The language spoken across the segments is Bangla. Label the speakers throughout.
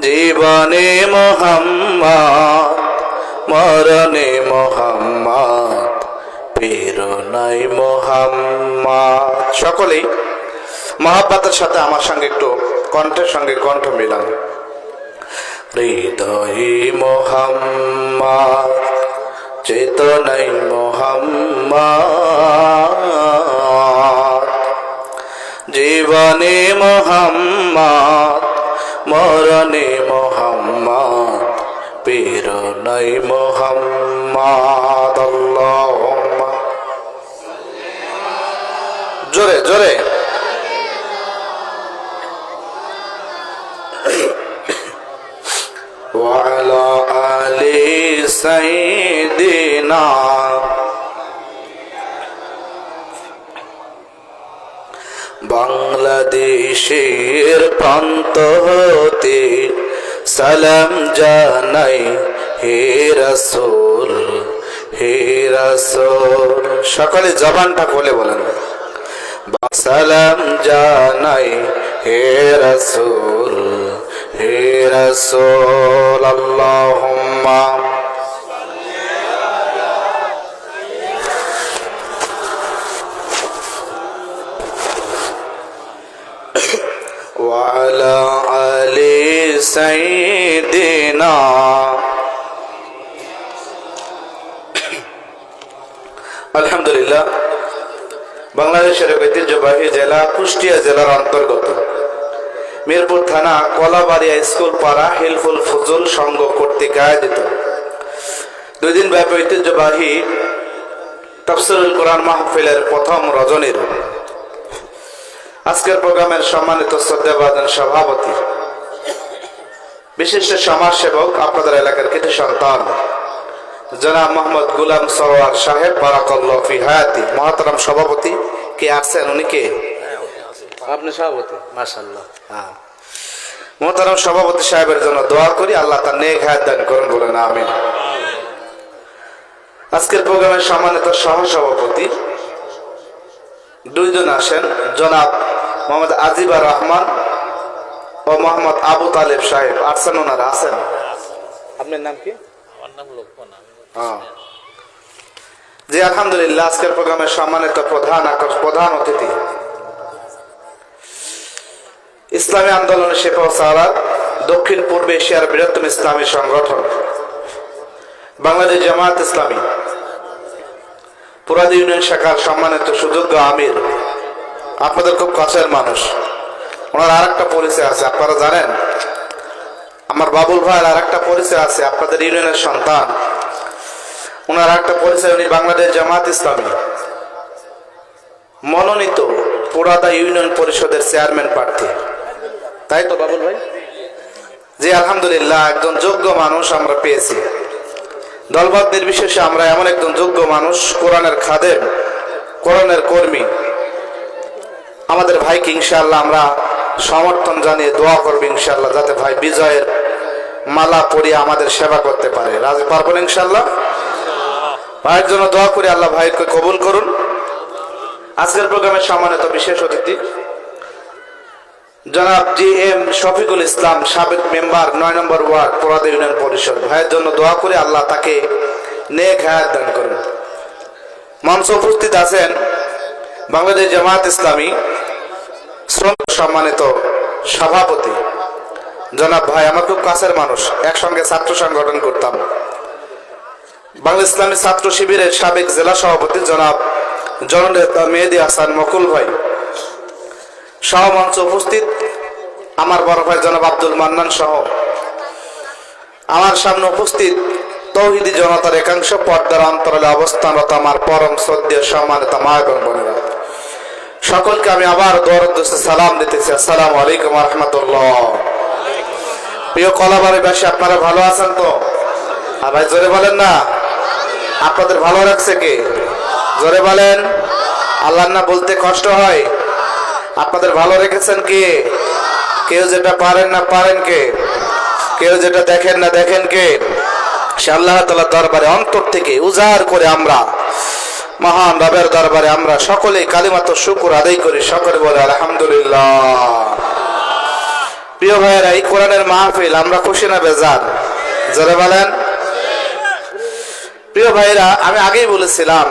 Speaker 1: জীবনে মোহাম্মদ, মরণে মোহাম্মদ, প্রেরণায় মোহাম্মদ। সকলেই মহাব্বতের সাথে আমার সঙ্গে একটু কণ্ঠের সঙ্গে কণ্ঠ মিলান। হৃদয়ে মোহাম্মদ, চেতনায় মোহাম্মদ, জীবনে মোহাম্মদ, মরণে মোহাম্মদ, প্রেরণায় মোহাম্মদ। আল্লাহুম্মা জোরে জোরে ওয়ালা আলি সাইয়্যিদিনা। বাংলাদেশের প্রান্ত হতে সালাম জানাই হে রাসূল, হে রাসূল। সকলে জবানটা খুলে বলেন, সালাম জানাই হে রাসূল, হে রাসূল। আল্লাহুম্মা ওয়ালা আলি সাইয়্যিদিনা। আলহামদুলিল্লাহ, বাংলাদেশের ঐতিহ্যবাহী জেলা কুষ্টিয়া জেলার অন্তর্গত মিরপুর থানা কলাবাড়িয়া স্কুল পাড়া হিলফুল ফুজুল সংঘ কর্তৃক আয়োজিত 2 দিন ব্যাপী ঐতিহ্যবাহী তাফসীরুল কোরআন মাহফিলের প্রথম রজনীর আজকের প্রোগ্রামের সম্মানিত শ্রদ্ধাভাজন সভাপতি, বিশিষ্ট সমাজসেবক, আপনাদের এলাকার কৃতি সন্তান জনাব মোহাম্মদ গোলাম সরোয়ার সাহেব, বারাকাল্লাহু ফি হায়াতি। মহতারাম সভাপতি কে আছেন? উনি কে? আপনি সভাপতি? মাশাআল্লাহ। হ্যাঁ, মহতারাম সভাপতি সাহেবের জন্য দোয়া করি, আল্লাহ তার নেক হায়াত দান করুন, বলেন আমিন। আজকের প্রোগ্রামের সম্মানিত সহসভাপতি 2 জন আসেন, জনাব মোহাম্মদ আজিবার রহমান ও মোহাম্মদ আবু তালেব সাহেব। আসছেন? ওনারা আছেন? আপনার নাম কি? আমার নাম লোকমান। জি, আলহামদুলিল্লাহ। আজকের প্রোগ্রামের সম্মানিত প্রধান অতিথি ইসলামী আন্দোলন শেফা ও সালাত, দক্ষিণ পূর্ব এশিয়ার বৃহত্তম ইসলামী সংগঠন বাংলাদেশ জামায়াত ইসলামী পুরাদি ইউনিয়ন শাখার সম্মানিত সুযোগ্য আমির, আপনাদের খুব কাছের মানুষ। ওনার আরেকটা পরিচয় আছে, আপনারা জানেন। আমার বাবুল ভাইয়ের আরেকটা পরিচয় আছে, আপনাদের ইউনিয়নের সন্তান। ওনার আরেকটা পরিচয়, উনি বাংলাদেশ জামায়াত ইসলামী মনোনীত পুরাদা ইউনিয়ন পরিষদের চেয়ারম্যান প্রার্থী। তাই তো বাবুল ভাই? জি, আলহামদুলিল্লাহ, একজন যোগ্য মানুষ আমরা পেয়েছি। দলবাদ নির্বিশেষে আমরা এমন একজন যোগ্য মানুষ, কোরআনের খাদেম, কোরআনের কর্মী, আমাদের ভাইকে ইনশাআল্লাহ আমরা সমর্থন জানিয়ে দোয়া করব ইনশাআল্লাহ, যাতে ভাই বিজয়ের মালা পরিয়ে আমাদের সেবা করতে পারে। রাজি পারবেন ইনশাআল্লাহ? ভাইয়ের জন্য দোয়া করি, আল্লাহ ভাইকে কবুল করুন। আজকের প্রোগ্রামের সম্মানিত বিশেষ অতিথি জনাব GM শফিকুল ইসলাম, সাবেক মেম্বার 9 নম্বর ওয়ার্ড পুরাদা ইউনিয়ন পরিষদ। ভাইয়ের জন্য দোয়া করে আল্লাহ তাকে নেক হায়াত দান করুন। মঞ্চে উপস্থিত আছেন বাংলাদেশ জামায়াত ইসলামী শ্রমিক সম্মানিত সভাপতি জনাব ভাই, আমার খুব কাছের মানুষ, একসঙ্গে ছাত্র সংগঠন করতাম। বাংলা ইসলামী ছাত্র শিবিরের সাবেক জেলা সভাপতি জনাব জননেতা মেহেদী হাসান মকুল ভাই সহ মঞ্চে উপস্থিত আমার বড় ভাই জনাব আব্দুল মান্নান সহ আমার সামনে উপস্থিত তৌহিদি জনতার একাংশ, পর্দার অন্তরালে অবস্থানরত আমার পরম শ্রদ্ধেয় সম্মানিত মা এবং বোনেরা, সকলকে আমি আবার দোয়ার উদ্দেশ্যে সালাম দিতেছি। আসসালামু আলাইকুম ওয়া রাহমাতুল্লাহ। প্রিয় কলাবাড়িবাসী, আপনারা ভালো আছেন তো? আর ভাই জোরে বলেন না, আপনাদের ভালো রাখছে কে? জোরে বলেন। আল্লাহর না বলতে কষ্ট হয়, আপনাদের ভালো রেখেছেন কে? কেউ যেটা পারেন না পারেন কে? কেউ যেটা দেখেন না দেখেন কে? সে আল্লাহ তাআলার দরবারে অন্তর থেকে উজাড় করে আমরা মহান রবের দরবারে আমরা সকলেই কালিমাতুশ শুকর আদায় করি। সকলে বলে আলহামদুলিল্লাহ। প্রিয় ভাইয়েরা, এই কোরআনের মাহফিল আমরা খুশি না বেজার? জোরে বলেন। প্রিয় ভাইয়েরা, আমি আগেই বলেছিলাম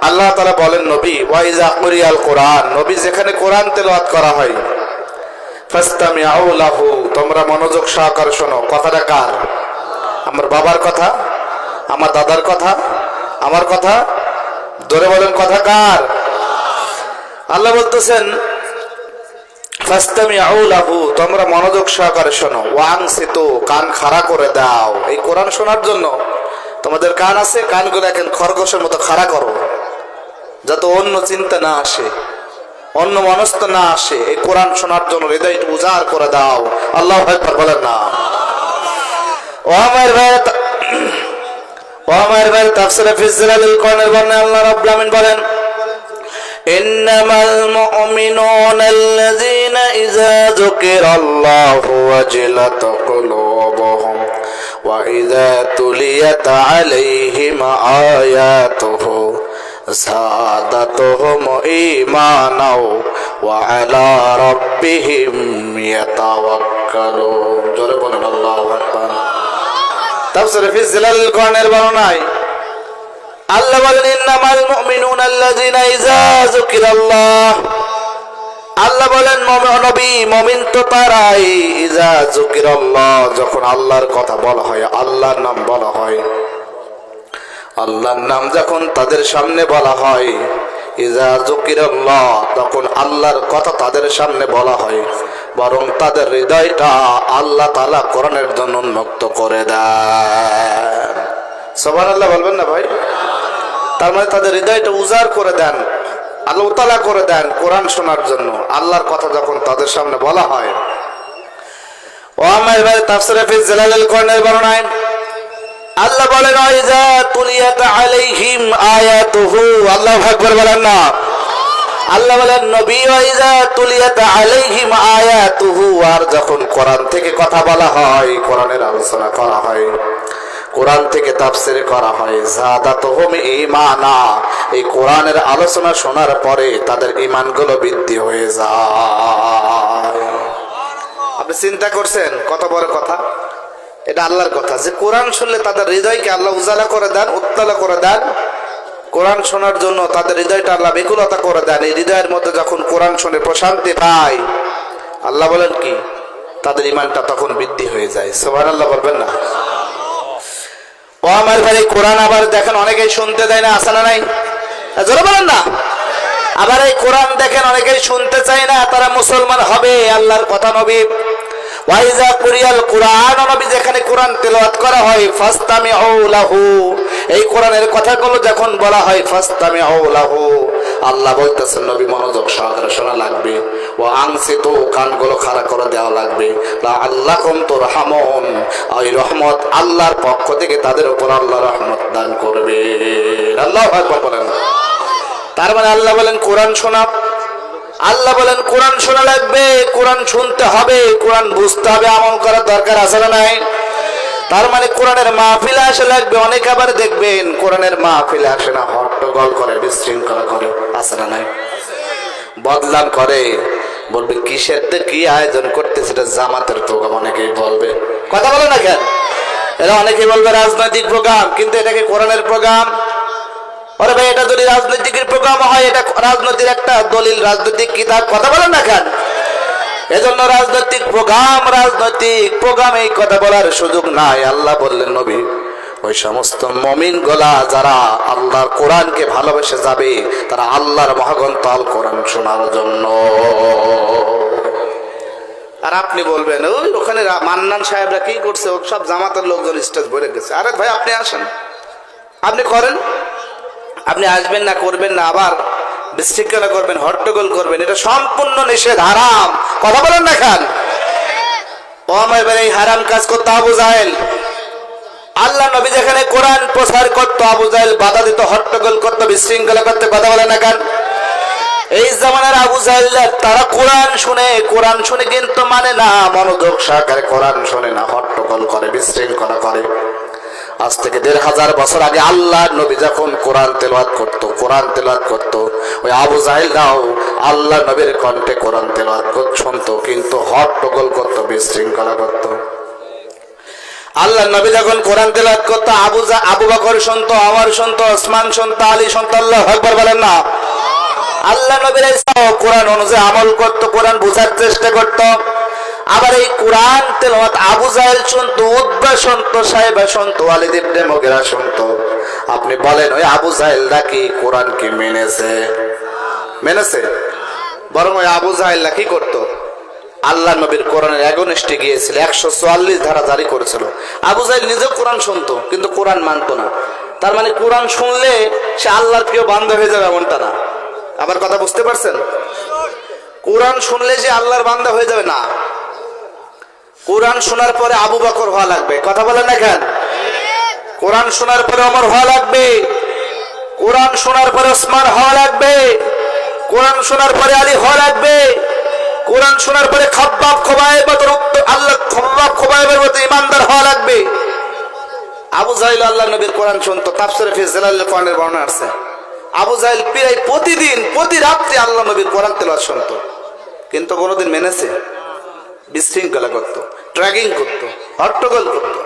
Speaker 1: আল্লাহ তাআলা বলেন নবী ওয়াইজা কুরিয়াল কোরআন, নবী যেখানে কোরআন তেলাওয়াত করা হয় ফাসতামিউ লাহু, তোমরা মনোযোগ সহকারে শোনো। কথাটা কার? আমার বাবার কথা, আমার দাদার কথা, আমার কথা? ধরে বলেন কথা কার? আল্লাহ বলতেছেন ফাসতামিউ লাহু, তোমরা মনোযোগ সহকারে শোনো। ওয়ানসিতু, কান খাড়া করে দাও। এই কোরআন শোনার জন্য তোমাদের কান আছে, কানগুলো এখন খরগোশের মতো খাড়া করো, যাতে অন্য চিন্তা না আসে, অন্য মনস্থ না আসে। এই কোরআন শোনার জন্য হৃদয়টা উজাড় করে দাও। আল্লাহু আকবার বলেন না? ও আমার ভাই, ও আমার ভাই, তাফসীরে ফি জিলালিল কোরআনের বর্ণনায় আল্লাহ রাব্বুল আলামিন বলেন ইন্নামাল মুমিনুনা আল্লাযীনা ইযা যুকিরাল্লাহু ওয়াজিলাত কুলুবুহুম ওয়া ইযা তুলিয়াত আলাইহিম আয়াতুহু যাদাতুহুম ঈমানাও ওয়া আলা রাব্বিহিম ইয়াতাওয়াক্কালুন। জোরে বলেন আল্লাহু আকবার। তাফসীরে ফি জিলালিল কোরআনের বর্ণনায় আল্লাহ বলেন ইন্নামাল মুমিনুনা আল্লাযীনা ইযা যুকিরাল্লাহ, আল্লাহ বলেন নবী মুমিন তো তারাই ইযা যুকিরাল্লাহ, যখন আল্লাহর কথা বলা হয়, আল্লাহর নাম বলা হয়, আল্লাহর নাম যখন তাদের সামনে বলা হয়, ইযা যুকিরাল্লাহ, তখন আল্লাহর কথা তাদের সামনে বলা হয়, বরং তাদের হৃদয়টা আল্লাহ তাআলা কোরআনের জন্য উন্মুক্ত করে দেন। সুবহানাল্লাহ বলবেন না ভাই? তার মানে তাদের হৃদয়টা উজাড় করে দেন, আল্লাহ তাআলা করে দেন কোরআন শোনার জন্য। আল্লাহর কথা যখন তাদের সামনে বলা হয়। ও আমার ভাই, তাফসীরে ফি জিলালিল কোরআনের বর্ণনায় আল্লাহ বলেন ইযা তুলিয়াত আলাইহিম আয়াতুহু, আল্লাহু আকবার বলেন না? আল্লাহ বলেন নবী ইযা তুলিয়াত আলাইহিম আয়াতুহু, আর যখন কোরআন থেকে কথা বলা হয়, কোরআনের আলোচনা করা হয়, কোরআন থেকে তাফসীর করা হয়, যাদাতুহুম ঈমানা, এই কোরআনের আলোচনা শোনার পরে তাদের ঈমানগুলো বৃদ্ধি হয়ে যায়। আপনি চিন্তা করছেন কত বড় কথা? এটা আল্লাহর কথা যে কোরআন শুনলে তাদের হৃদয়কে আল্লাহ উজালা করে দেন, উত্তালা করে দেন। কোরআন শোনার জন্য তাদের হৃদয়টা আল্লাহ বেকুলতা করে দেন। এই হৃদয়ের মধ্যে যখন কোরআন শুনে প্রশান্তি পায়, আল্লাহ বলেন কি, তাদের ঈমানটা তখন বৃদ্ধি হয়ে যায়। সুবহানাল্লাহ বলবেন না? ও আমার ভাই, কোরআন আবার দেখেন অনেকেই শুনতে দেয় না, আছে না নাই? জোরে বলেন না? আবার এই কোরআন দেখেন অনেকেই শুনতে চায় না, তারা মুসলমান হবে। আল্লাহর কথা নবী ওয়াইজা কুরিয়াল কোরআন, নবী যেখানে কোরআন তেলাওয়াত করা হয় ফাসতামিউ লাহু, এই কোরআনের কথাগুলো যখন বলা হয় ফাসতামিউ লাহু, আল্লাহ বলতেছেন নবী মনোযোগ সহকারে শোনা লাগবে। ও আনসিতু, কানগুলো খাড়া করে দেওয়া লাগবে। লাআল্লাকুম তুরহামুন, এই রহমত আল্লাহর পক্ষ থেকে তাদের উপর আল্লাহ রহমত দান করবে। আল্লাহু আকবার বলেন। তার মানে আল্লাহ বলেন কোরআন শোনা, আল্লাহ বলেন কোরআন শোনা লাগবে, কোরআন শুনতে হবে, কোরআন বুঝতে হবে, আমল করার দরকার আছে না নাই? তার মানে কোরআনের মাহফিলে আসা লাগবে। অনেক আবার দেখবেন কোরআনের মাহফিলে আসে না, হট্টগোল করে, বিশৃঙ্খলা করে, আছে না নাই? বদলাম করে, বলবে কিসের কি আয়োজন করতে, সেটা জামাতের প্রোগ্রাম, অনেকেই বলবে। কথা বলে না কেন? এরা অনেকেই বলবে রাজনৈতিক প্রোগ্রাম, কিন্তু এটাকে কোরআনের প্রোগ্রাম। আরে ভাই, এটা যদি রাজনৈতিকের প্রোগ্রাম হয়, এটা রাজনৈতিক একটা দলিল, রাজনৈতিক কিতাব। কথা বলেন না কেন? এজন্য রাজনৈতিক প্রোগ্রাম এই কথা বলার সুযোগ নাই। আল্লাহ বললেন নবী ওই সমস্ত মুমিন গোলা যারা আল্লাহর কোরআনকে ভালোবেসে যাবে, তারা আল্লাহর মহাগ্রন্থ আল কোরআন শোনার জন্য। আর আপনি বলবেন ওই ওখানে মান্নান সাহেবরা কি করছে, সব জামাতের লোকজন স্টেজ ভরে গেছে। আরে ভাই, আপনি আসেন, আপনি করেন, আপনি আসবেন না, করবেন না, আবার বিশৃঙ্খলা করবেন, হট্টগোল করবেন, এটা সম্পূর্ণ নিষেধ, হারাম। কথা বলেন না খান? ও আমার ভাই, এই হারাম কাজ করতো আবু জাহেল। আল্লাহ নবী যেখানে কোরআন প্রচার করতো, আবু জাহেল বাধা দিত, হট্টগোল করতো, বিশৃঙ্খলা করতে। কথা বলেন না খান? এই জামানার আবু জাহেল তারা কোরআন শুনে কিন্তু মানে না, মনোযোগ সহকারে কোরআন শুনে না, হট্টগোল করে, বিশৃঙ্খলা করে। আজ থেকে ১৫০০ বছর আগে আল্লাহ নবী যখন কোরআন তেলাওয়াত করতো, ওই আবু জাহেলরাও আল্লাহ নবীর কণ্ঠে কোরআন তেলাওয়াত শুনতো, কিন্তু হট্টগোল করতো, বিশৃঙ্খলা করতো। আল্লাহ নবী যখন কোরআন তেলাওয়াত করতো, আবু বকর শুনতো, ওমর শুনতো, ওসমান শুনতো, আলী শুনতো। আল্লাহু আকবার বলেন না। আল্লাহ নবীর কোরআন অনুযায়ী আমল করতো, কোরআন বোঝার চেষ্টা করতো। আবার এই কোরআন তেলাওয়াত আবু জাহেল শুনতো, উতবা শুনতো, সাইবা শুনতো, ওয়ালিদ ইবনে মুগিরা শুনতো। আপনি বলেন ওই আবু জাহেলরা কি কোরআনকে মেনেছে? মেনেছে? বরং ওই আবু জাহেলরা কি করতো? আল্লাহ নবীর কোরআনের এগনিস্টে গিয়েছিল, 144 ধারা জারি করেছিল। আবু জাহেল নিজেও কোরআন শুনতো, কিন্তু কোরআন মানতো না। তার মানে কোরআন শুনলে সে আল্লাহর প্রিয় বান্দা হয়ে যাবে এমনটা না। আবার কথা বুঝতে পারছেন? কোরআন শুনলে যে আল্লাহর বান্দা হয়ে যাবে না। কোরআন শোনার পরে আবু বকর হওয়া লাগবে। কথা বলেন না কেন? কোরআন শোনার পরে ওমর হওয়া লাগবে, কোরআন শোনার পরে ওসমান হওয়া লাগবে, কোরআন শোনার পরে আলী হওয়া লাগবে, কোরআন শোনার পরে খাব্বাব খোবায়েবের মতো আল্লাহ খাব্বাব খোবায়েবের মতো ইমানদার হওয়া লাগবে। আবু জাহেল আল্লাহ নবীর কোরআন শুনতো। তাফসীরে ফি জিলালিল কোরআনের বর্ণনা আছে, আবু জাহেল প্রায় প্রতিদিন প্রতি রাত্রে আল্লাহ নবীর কোরআন তেলাওয়াত শুনতো, কিন্তু কোনোদিন মেনেছে? বিশৃঙ্খলা করতো, ট্র্যাকিং করতো, হট্টগোল করতো।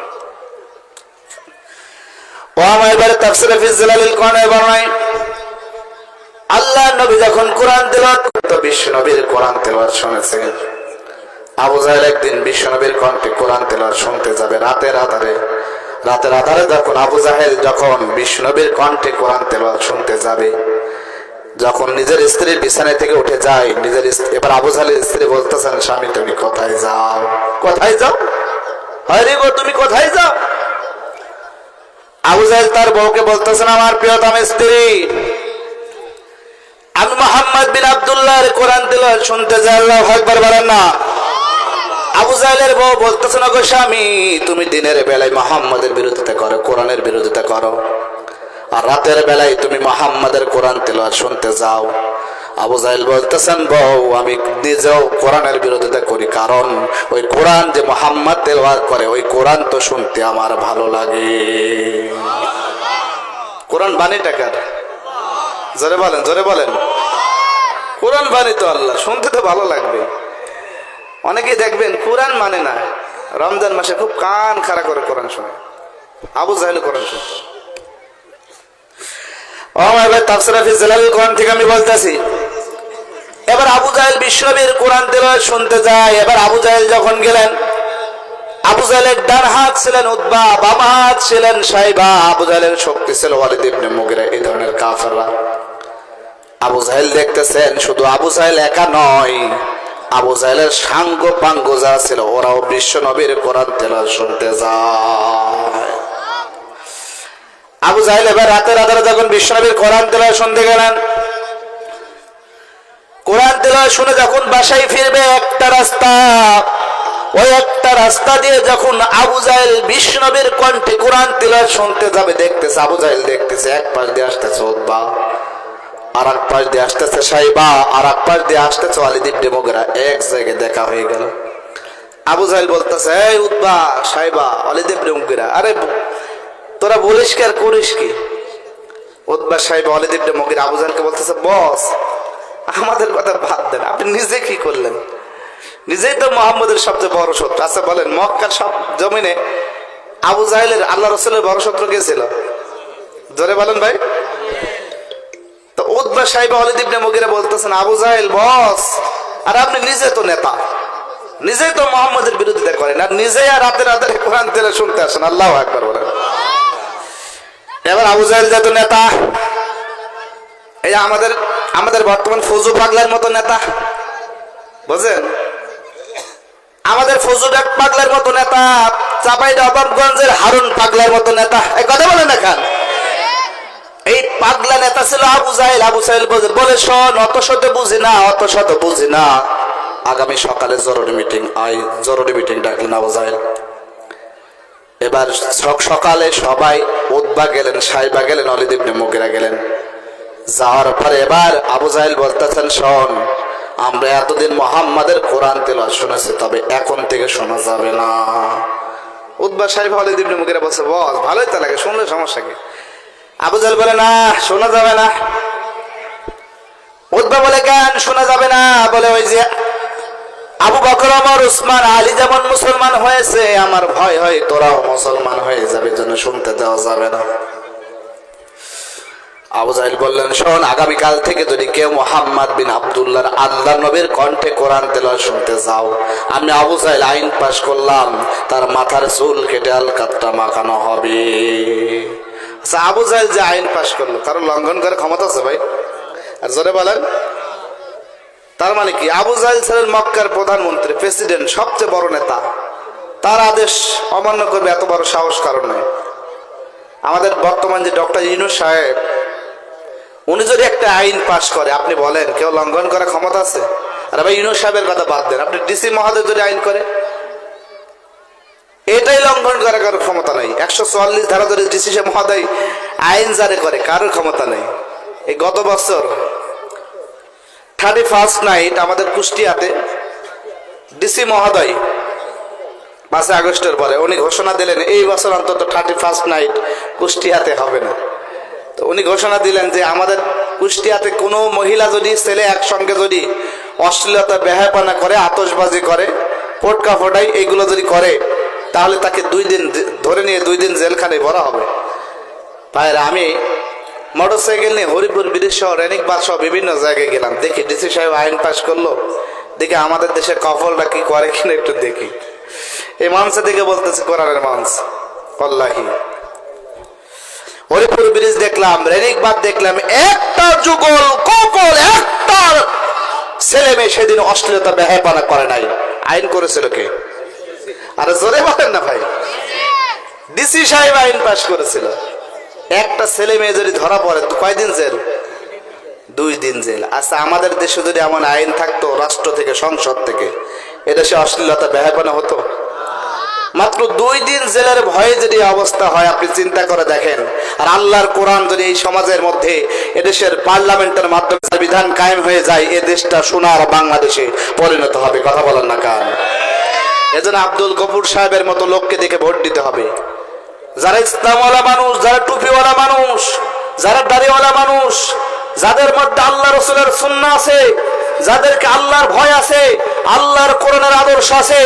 Speaker 1: ও আমার এবারে তাফসীরে ফি জিলালিল কোরআনের বর্ণনায় আল্লাহ নবী যখন কোরআন তেলাওয়াত করতো, বিশ্ব নবীর কোরআন তেলাওয়াত শুনেছেন। আবু জাহেল একদিন বিশ্ব নবীর কণ্ঠে কোরআন তেলাওয়াত শুনতে যাবে রাতের আধারে। রাতের আধারে যখন আবু জাহেল যখন বিশ্ব নবীর কণ্ঠে কোরআন তেলাওয়াত শুনতে যাবে, যখন নিজের স্ত্রীর বিছানায় থেকে উঠে যায়, এবার আবু জাহেলের স্ত্রী বলতেছেন, স্বামী তুমি কোথায় যাও? কোথায় যাও? আরে গো তুমি কোথায় যাও? আবু জাহেল তার বউকে বলতেছেন, আমার প্রিয়তম স্ত্রী, আমি মুহাম্মদ বিন আব্দুল্লাহর কোরআন তেলাওয়াত শুনতে যাই। আল্লাহু আকবার বলেন না। আবু জাহেলের বউ বলতেছেন, গো স্বামী, তুমি দিনের বেলায় মুহাম্মদের বিরোধিতা করো, কোরআনের বিরোধিতা করো, আর রাতের বেলায় তুমি মুহাম্মদের কোরআন তেলাওয়াত শুনতে যাও। আবু জাহেল বলতেছেন, বউ, আমি নিজেও কোরআনের বিরোধিতা করি, কারণ ওই কোরআন যে মুহাম্মদ তেলাওয়াত করে ওই কোরআন তো শুনতে আমার ভালো লাগে। কোরআন বাণীটা কার? জোরে বলেন, জোরে বলেন। কোরআন বাণী তো আল্লাহ, শুনতে তো ভালো লাগবে। অনেকেই দেখবেন কোরআন মানে না, রমজান মাসে খুব কান খাড়া করে কোরআন শোনে। আবু জাহেল কোরআন শুনতো। তাফসীরে ফি জিলালিল কোরআন থেকে আমি বলতেছি, এবার আবু জাহেল বিশ্বনবীর কোরআন তেলাওয়াত শুনতে যায়। এবার আবু জাহেল যখন গেলেন, আবু জাহেলের ডান হাত ছিলেন উতবা, বাম হাত ছিলেন সাইবা, আবু জাহেলের শক্তি ছিল ওয়ালিদ ইবনে মুগিরা। এই ধরনের কাফেররা আবু জাহেল দেখতেছেন, শুধু আবু জাহেল একা নয়, আবু জাহেলের সাঙ্গ পাঙ্গ যারা ছিল ওরাও বিশ্ব নবীর কোরআন তেলাওয়াত শুনতে যায়। আবু জাহেল এবার রাতের আধারে যখন বিশ্ব নবীর কোরআন তেলাওয়াত শুনতে গেলেন, কোরআন তেলাওয়াত শুনে যখন বাসায় ফিরবে, একটা রাস্তা, ওই একটা রাস্তা দিয়ে যখন আবু জাহেল বিশ্ব নবীর কণ্ঠে কোরআন তেলাওয়াত শুনতে যাবে, দেখতেছে আবু জাহেল দেখতেছে এক পাশ দিয়ে আসতেছে উতবা, আর এক পাশ দিয়ে আসতেছে সাইবা, আর এক পাশ দিয়ে আসতেছে ওয়ালিদ ইবনে মুগিরা। এক জায়গায় দেখা হয়ে গেল। আবু জাহেল বলতেছে, এই উতবা, সাইবা, ওয়ালিদ ইবনে মুগিরা, আরে তোরা বলিস কি আর করিস কি? উতবা, সাইবা, ওয়ালিদ ইবনে মুগিরা আবু জাহেলকে বলতেছে, বস আমাদের কথা বাদ দেন, আপনি নিজে কি করলেন? নিজেই তো মুহাম্মদের সবচেয়ে বড় শত্রু। আচ্ছা বলেন, মক্কার সব জমিনে আবু জাহেলের আল্লাহ রাসূলের বড় শত্রু কে ছিল? জোরে বলেন ভাই। তো উতবা, সাইবা, ওয়ালিদ ইবনে মুগিরা বলতেছেন, আবু জাহেল বস, আর আপনি নিজে তো নেতা, নিজেই তো মুহাম্মদের বিরোধিতা করেন, আর নিজেই আর রাতের রাতের কোরআন তেলাওয়াত শুনতে আসেন। আল্লাহু আকবার বলেন। এবার আবু জাহেল যেহেতু নেতা, এই আমাদের বর্তমান ফজু পাগলার মতো নেতা, বুঝেন, আমাদের ফজু পাগলার মতো নেতা, চাঁপাইনবাবগঞ্জের হারুন পাগলার মতো নেতা, এই কথা বলেন না কেন? এই পাগলা নেতা ছিল আবু জাহেল। আবু জাহেল বলে, শোন, অত শত বুঝি না, অত শত বুঝি না, আগামী সকালে জরুরি মিটিং আই। জরুরি মিটিং ডাকলেন আবু জাহেল। এবার সকালে সবাই উতবা গেলেন, সাইবা গেলেন, ওয়ালিদ ইবনে মুগিরা গেলেন। যাওয়ার পরে এবার আবু জাহেল বলতেছেন, শোন, আমরা এতদিন মুহাম্মাদের কোরআন তেলাওয়াত শুনেছি, তবে এখন থেকে শোনা যাবে না। উতবা, সাইবা, ওয়ালিদ ইবনে মুগিরা বলছে, বস ভালোই তো লাগে, শুনলে সমস্যা কি? আবু জাহেল বলে, না শোনা যাবে না। উতবা বলে, কেন শোনা যাবে না? বলে, ওই যে আবু বকর, ওমর, উসমান, আলী যেমন মুসলমান হয়েছে, আমার ভয় হয় তোরাও মুসলমান হয়ে যাবে, জন্য শুনতে দেওয়া যাবে না। আবু জাহেল বললেন, শোন, আগামীকাল থেকে যদি কেউ মুহাম্মদ বিন আব্দুল্লাহর আল্লাহ নবীর কণ্ঠে কোরআন তেলাওয়াত শুনতে যাও, আমি আবু জাহেল আইন পাশ করলাম, তার মাথার চুল কেটে আলকাতরা মাখানো হবে। আচ্ছা, আবু জাহেল যে আইন পাশ করলো, কারো লঙ্ঘন করার ক্ষমতা আছে ভাই? আর জোরে বলেন। তার মানে কি? আবু জাহেল ছিলেন মক্কার প্রধানমন্ত্রী, প্রেসিডেন্ট, সবচেয়ে বড় নেতা। তার আদেশ অমান্য করবে এত বড় সাহস কারণ নয়। আমাদের বর্তমান যে ডক্টর ইউনূস সাহেব, উনি যদি একটা আইন পাশ করে, আপনি বলেন কেউ লঙ্ঘন করার ক্ষমতা আছে? আরে ভাই, ইউনূস সাহেবের কথা বাদ দেন, আপনি ডিসি মহোদয় যদি আইন করে, এটাই লঙ্ঘন করার কারোর ক্ষমতা নাই। 144 ধারা ধরে ডিসি মহোদয় আইন জারি করে, কারোর ক্ষমতা নেই। এই গত বছর 31st নাইট আমাদের কুষ্টিয়াতে ডিসি মহোদয় 5 আগস্টের পরে উনি ঘোষণা দিলেন, এই বছর অন্তত 31st নাইট কুষ্টিয়াতে হবে না। তো উনি ঘোষণা দিলেন যে আমাদের কুষ্টিয়াতে কোনো মহিলা যদি, ছেলে একসঙ্গে যদি অশ্লীলতা, বেহায়াপনা করে, আতশবাজি করে, পটকা ফোটাই, এইগুলো যদি করে, তাহলে তাকে 2 দিন ধরে নিয়ে 2 দিন জেলখানায় ভরা হবে। ভাইরা, আমি মোটরসাইকেল নিয়ে হরিপুর ব্রিজ সহ, রেনিকবাদ সহ বিভিন্ন জায়গায় গেলাম, দেখি ডিসি সাহেব আইন পাশ করলো, দেখি আমাদের দেশের কফলটা কি করে কিনা একটু দেখি। এই মানুষে দেখে বলতেছে কোরআনের মানুষ, আল্লাহি। হরিপুর ব্রিজ দেখলাম, রেনিকবাদ দেখলাম, একটা যুগল কপল, একটা ছেলে মেয়ে সেদিন অশ্লীলতা, বেহায়াপনা করে নাই। আইন করেছিল কে? আরে জোরে বলেন না ভাই। ডিসি সাহেব আইন পাশ করেছিল। একটা ছেলে মেয়ে যদি ধরা পড়ে, কয়দিন জেল? 2 দিন জেল। আচ্ছা, আমাদের দেশে যদি এমন আইন থাকতো, রাষ্ট্র থেকে, সংসদ থেকে, এদেশে অশ্লীলতা, বেহায়াপনা হতো? মাত্র 2 দিন জেলের ভয়ে যদি অবস্থা হয়, আপনি চিন্তা করে দেখেন। আর আল্লাহর কোরআন যদি এই সমাজের মধ্যে, এদেশের পার্লামেন্টের মাধ্যমে বিধান কায়েম হয়ে যায়, এ দেশটা সোনার বাংলাদেশে পরিণত হবে। কথা বলেন না কান? এজন্য আব্দুল গফুর সাহেবের মতো লোককে দেখে ভোট দিতে হবে। যারা ইসলামওয়ালা মানুষ, যারা টুপিওয়ালা মানুষ, যারা দাড়িওয়ালা মানুষ, যাদের মধ্যে আল্লাহ রসুলের সুন্নাহ আছে, যাদেরকে আল্লাহর ভয় আছে, আল্লাহর কোরআনের আদর্শ আছে,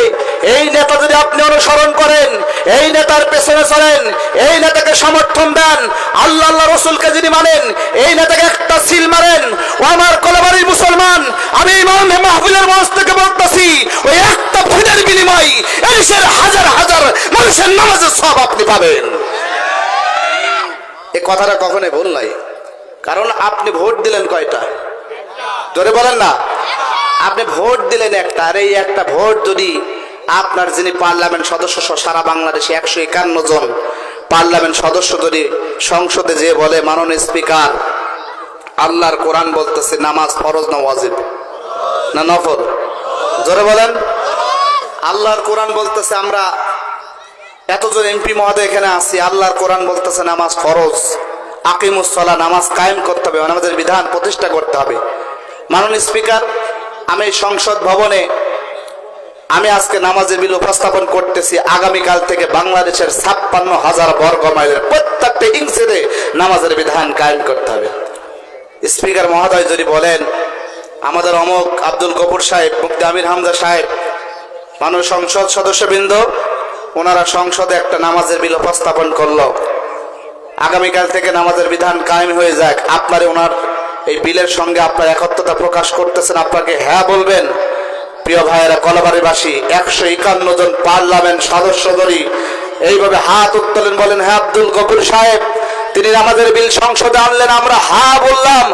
Speaker 1: এই নেতা যদি আপনি অনুসরণ করেন, এই নেতার পেছনে চলেন, এই নেতাকে সমর্থন দেন, আল্লাহ রসুলকে যদি মানেন, এই নেতাকে একটা সিল মারেন, ও আমার কলবাড়ির মুসলমান, আমি ইমাম মাহফিলের মঞ্চ থেকে বলতেছি, ওই একটা ভোটের বিনিময় এদেশের হাজার হাজার মানুষের নামাজের সওয়াব আপনি পাবেন। এই কথাটা কখনোই ভুল নাই। কারণ আপনি ভোট দিলেন কয়টা? ধরে বলেন না, আপনি ভোট দিলেন একটা। আর এই একটা ভোট যদি আপনার যিনি পার্লামেন্ট সদস্য সারা বাংলাদেশে 151 জন পার্লামেন্ট সদস্য যদি সংসদে যে বলে, মাননীয় স্পিকার, আল্লাহর কোরআন বলতেছে নামাজ ফরজ না ওয়াজিব না নফল? জোরে বলেন। আল্লাহর কোরআন বলতেছে, আমরা এতজন এমপি মহোদয় এখানে আছি, আল্লাহর কোরআন বলতেছে নামাজ ফরজ, আকিমুস সালাহ, নামাজ কায়েম করতে হবে, আমাদের বিধান প্রতিষ্ঠা করতে হবে। মাননীয় স্পিকার, আমি সংসদ ভবনে আমি আজকে নামাজের বিল উপস্থাপন করতেছি। আগামীকাল থেকে বাংলাদেশের 56,000 বর্গ মাইলের প্রত্যেকটা ইঞ্চিতে নামাজের বিধান কায়েম করতে হবে। স্পিকার মহোদয় যদি বলেন, আমাদের অমুক আব্দুল গফুর সাহেব, মুফতি আমির হামজা সাহেব, মাননীয় সংসদ সদস্যবৃন্দ, ওনারা সংসদে একটা নামাজের বিল উপস্থাপন করলো, আগামীকাল থেকে নামাজের বিধান কায়েম হয়ে যাক, আপনার ওনার এই বিলের সঙ্গে আপনার একত্রতা প্রকাশ করতেছেন, আপনাকে হ্যাঁ বলবেন? প্রিয় ভাইয়েরা, কলাবাড়িবাসী, 151 জন পার্লামেন্ট সদস্য ধরি এইভাবে হাত উত্তোলন বলেন, হ্যাঁ আব্দুল গফুর সাহেব, তিনি আমাদের বিল সংসদে আনলেন, আমরা হ্যাঁ বললাম।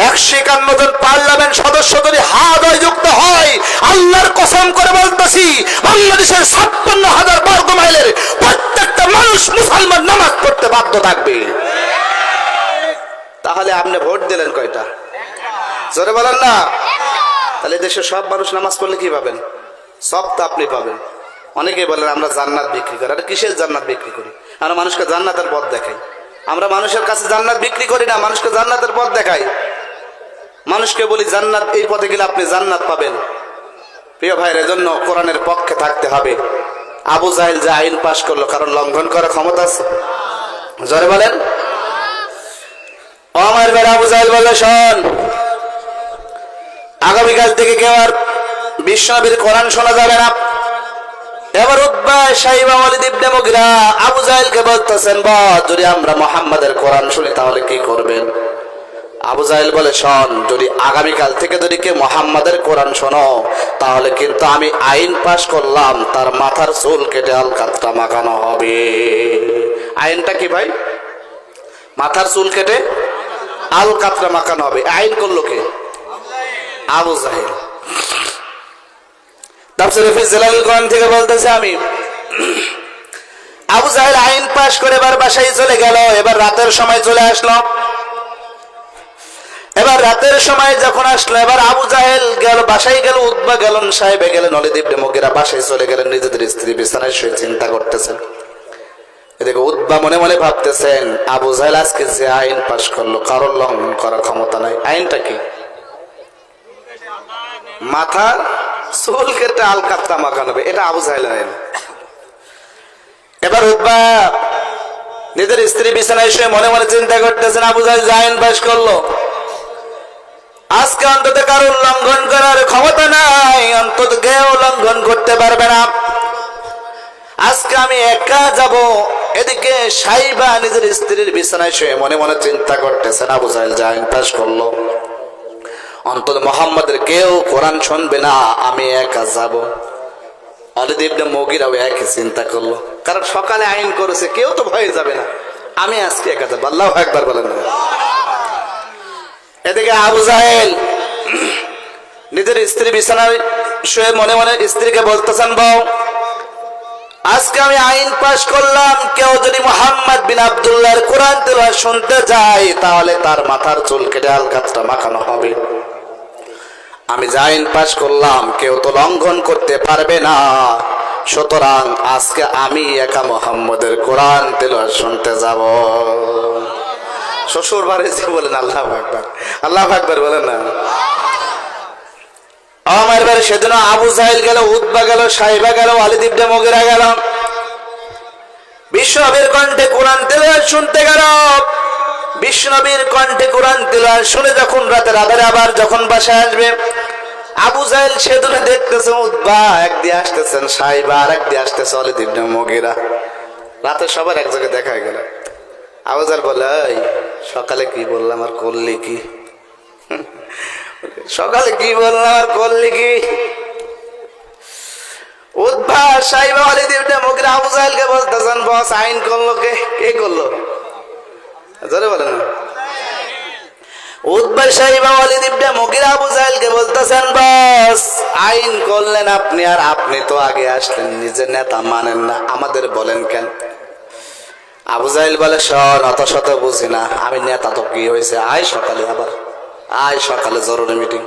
Speaker 1: 151 জন পার্লামেন্ট সদস্য যদি হ্যাঁ যুক্ত হয়, আল্লাহর কসম করে বলতেছি, বাংলাদেশের 56,000 বর্গ মাইলের প্রত্যেকটা মানুষ মুসলমান নামাজ পড়তে বাধ্য থাকবে। তাহলে আপনি ভোট দিলেন কয়টা? জোরে বলেন না। তাহলে দেশের সব মানুষ নামাজ পড়লে কি পাবেন? সব তো আপনি পাবেন। অনেকেই বলেন আমরা জান্নাত বিক্রি করি। আরে কিসের জান্নাত বিক্রি করি? আমরা মানুষকে জান্নাতের পথ দেখাই। আমরা মানুষের কাছে জান্নাত বিক্রি করি না, মানুষকে জান্নাতের পথ দেখাই। মানুষকে বলি জান্নাত, এই পথে গেলে আপনি জান্নাত পাবেন। প্রিয় ভাইয়ের, এজন্য কোরআনের পক্ষে থাকতে হবে। আবু জাহেল যে আইন পাশ করলো, কারণ লঙ্ঘন করার ক্ষমতা আছে? জোরে বলেন। আমার ভাই আবু জাহেল বলে, শোন, আগামীকাল থেকে কেউ আর বিশ্বনবীর কোরআন শোনা যাবে না। এবার উতবা সাইবা ওয়ালিদ ইবনে মুগিরা আবু জাহেলকে বলতেছেন, বল যদি আমরা মুহাম্মাদের কোরআন শুনি তাহলে কি করবেন? আবু জাহেল বলে, শোন, যদি আগামীকাল থেকে যদি কে মুহাম্মাদের কোরআন শোনো তাহলে কিন্তু আমি আইন পাশ করলাম, তার মাথার চুল কেটে আলকাতরা মাখানো হবে। আইনটা কি ভাই? মাথার চুল কেটে আলকাতরা মাখানো হবে। আইন করলো কে? আবু জাহেল। তাফসীরে ফি জিলালিল কোরআন থেকে বলতেছে, আমি আবু জাহেল আইন পাশ করে এবার বাসায় চলে গেল। এবার রাতের সময় চলে আসলো। এবার রাতের সময় যখন আসলো, এবার আবু জাহেল গেল, বাসায় গেল, উতবা গেলেন, সাহেবে গেলেন, ওয়ালিদ ইবনে মুগিরা বাসায় চলে গেলেন, নিজেদের স্ত্রী বিছানায় শুয়ে চিন্তা করতেছেন। এদিকে উতবা মনে মনে ভাবতেছেন, আবু জাহেল আজকে যে আইন পাশ করলো কারোর লঙ্ঘন করার ক্ষমতা নাই। আইনটা কি? মাথার চুল কেটে আলকাতরা মাখানো হবে, এটা আবু জাহেলের আইন। এবার উতবা নিজের স্ত্রী বিছানায় শুয়ে মনে মনে চিন্তা করতেছেন, আবু জাহেল যে আইন পাশ করলো আজকে অন্তত কারোর লঙ্ঘন করার ক্ষমতা নাই, অন্তত কেউ লঙ্ঘন করতে পারবে না। আজকে আমি একা যাব। এদিকে সাইবা নিজের স্ত্রীর বিছানায় শুয়ে মনে মনে চিন্তা করতেছেন, আবু জাহেল যে আইন পাশ করলো অন্তত মুহাম্মাদের কেউ কোরআন শুনবে না, আমি একা যাব। ওয়ালিদ ইবনে মুগিরাও একই চিন্তা করলো, কারণ সকালে আইন করেছে, কেউ তো ভয়ে যাবে না, আমি আজকে একা যাব। আল্লাহু আকবার বলেন না। এদিকে আবু জাহেল নিজের স্ত্রী বিছানায় শুয়ে মনে মনে স্ত্রীকে বলতেছেন, বউ, আজকে আমি আইন পাশ করলাম, কেউ যদি মুহাম্মদ বিন আব্দুল্লাহর কোরআন তেলাওয়াত শুনতে যায় তাহলে তার মাথার চুল কেটে আলকাতরা মাখানো হবে। আমি যে আইন পাশ করলাম কেউ তো লঙ্ঘন করতে পারবে না, সুতরাং আজকে আমি একা মুহাম্মদের কোরআন তেলাওয়াত শুনতে যাব। শ্বশুর বাড়ি যে বলেন আল্লাহু আকবার, আল্লাহু আকবার বলেন না। আমার বাড়ি সেদিন আবু জাহেল গেল, উতবা গেল, সাইবা গেল, ওয়ালিদ ইবনে মুগিরা গেল, বিশ্বনবীর কণ্ঠে কোরআন তেলাওয়াত শুনতে গেল। বিশ্বনবীর কণ্ঠে কোরআন তেলাওয়াত শুনে যখন রাতের আধারে আবার যখন বাসায় আসবে, আবু জাহেল সেদিনে দেখতেছে উতবা একদিকে আসতেছেন, সাইবা আর একদিকে আসতেছে ওয়ালিদ ইবনে মুগিরা। রাতে সবার এক জায়গায় দেখা গেল। আবু জাহেল বলে, সকালে কি বললাম আর করলি কি? সকালে কি বললাম আর করলি কি? উতবা সাইবা ওয়ালিদ ইবনে মুগিরা আবু জাহেলকে বলতেছেন, বস আইন করলো কে? কে করলো? জোরে বলেন না। উতবা সাইবা ওয়ালিদ ইবনে মুগিরা আবু জাহেলকে বলতেছেন, বস আইন করলেন আপনি, আর আপনি তো আগে আসলেন, নিজের নেতা মানেন না, আমাদের বলেন কেন? আবু জাহেল বলে, শোন, অত শত বুঝি না, আমি নেতা তো কি হয়েছে, আয় সকালে, আবার আয় সকালে জরুরি মিটিং।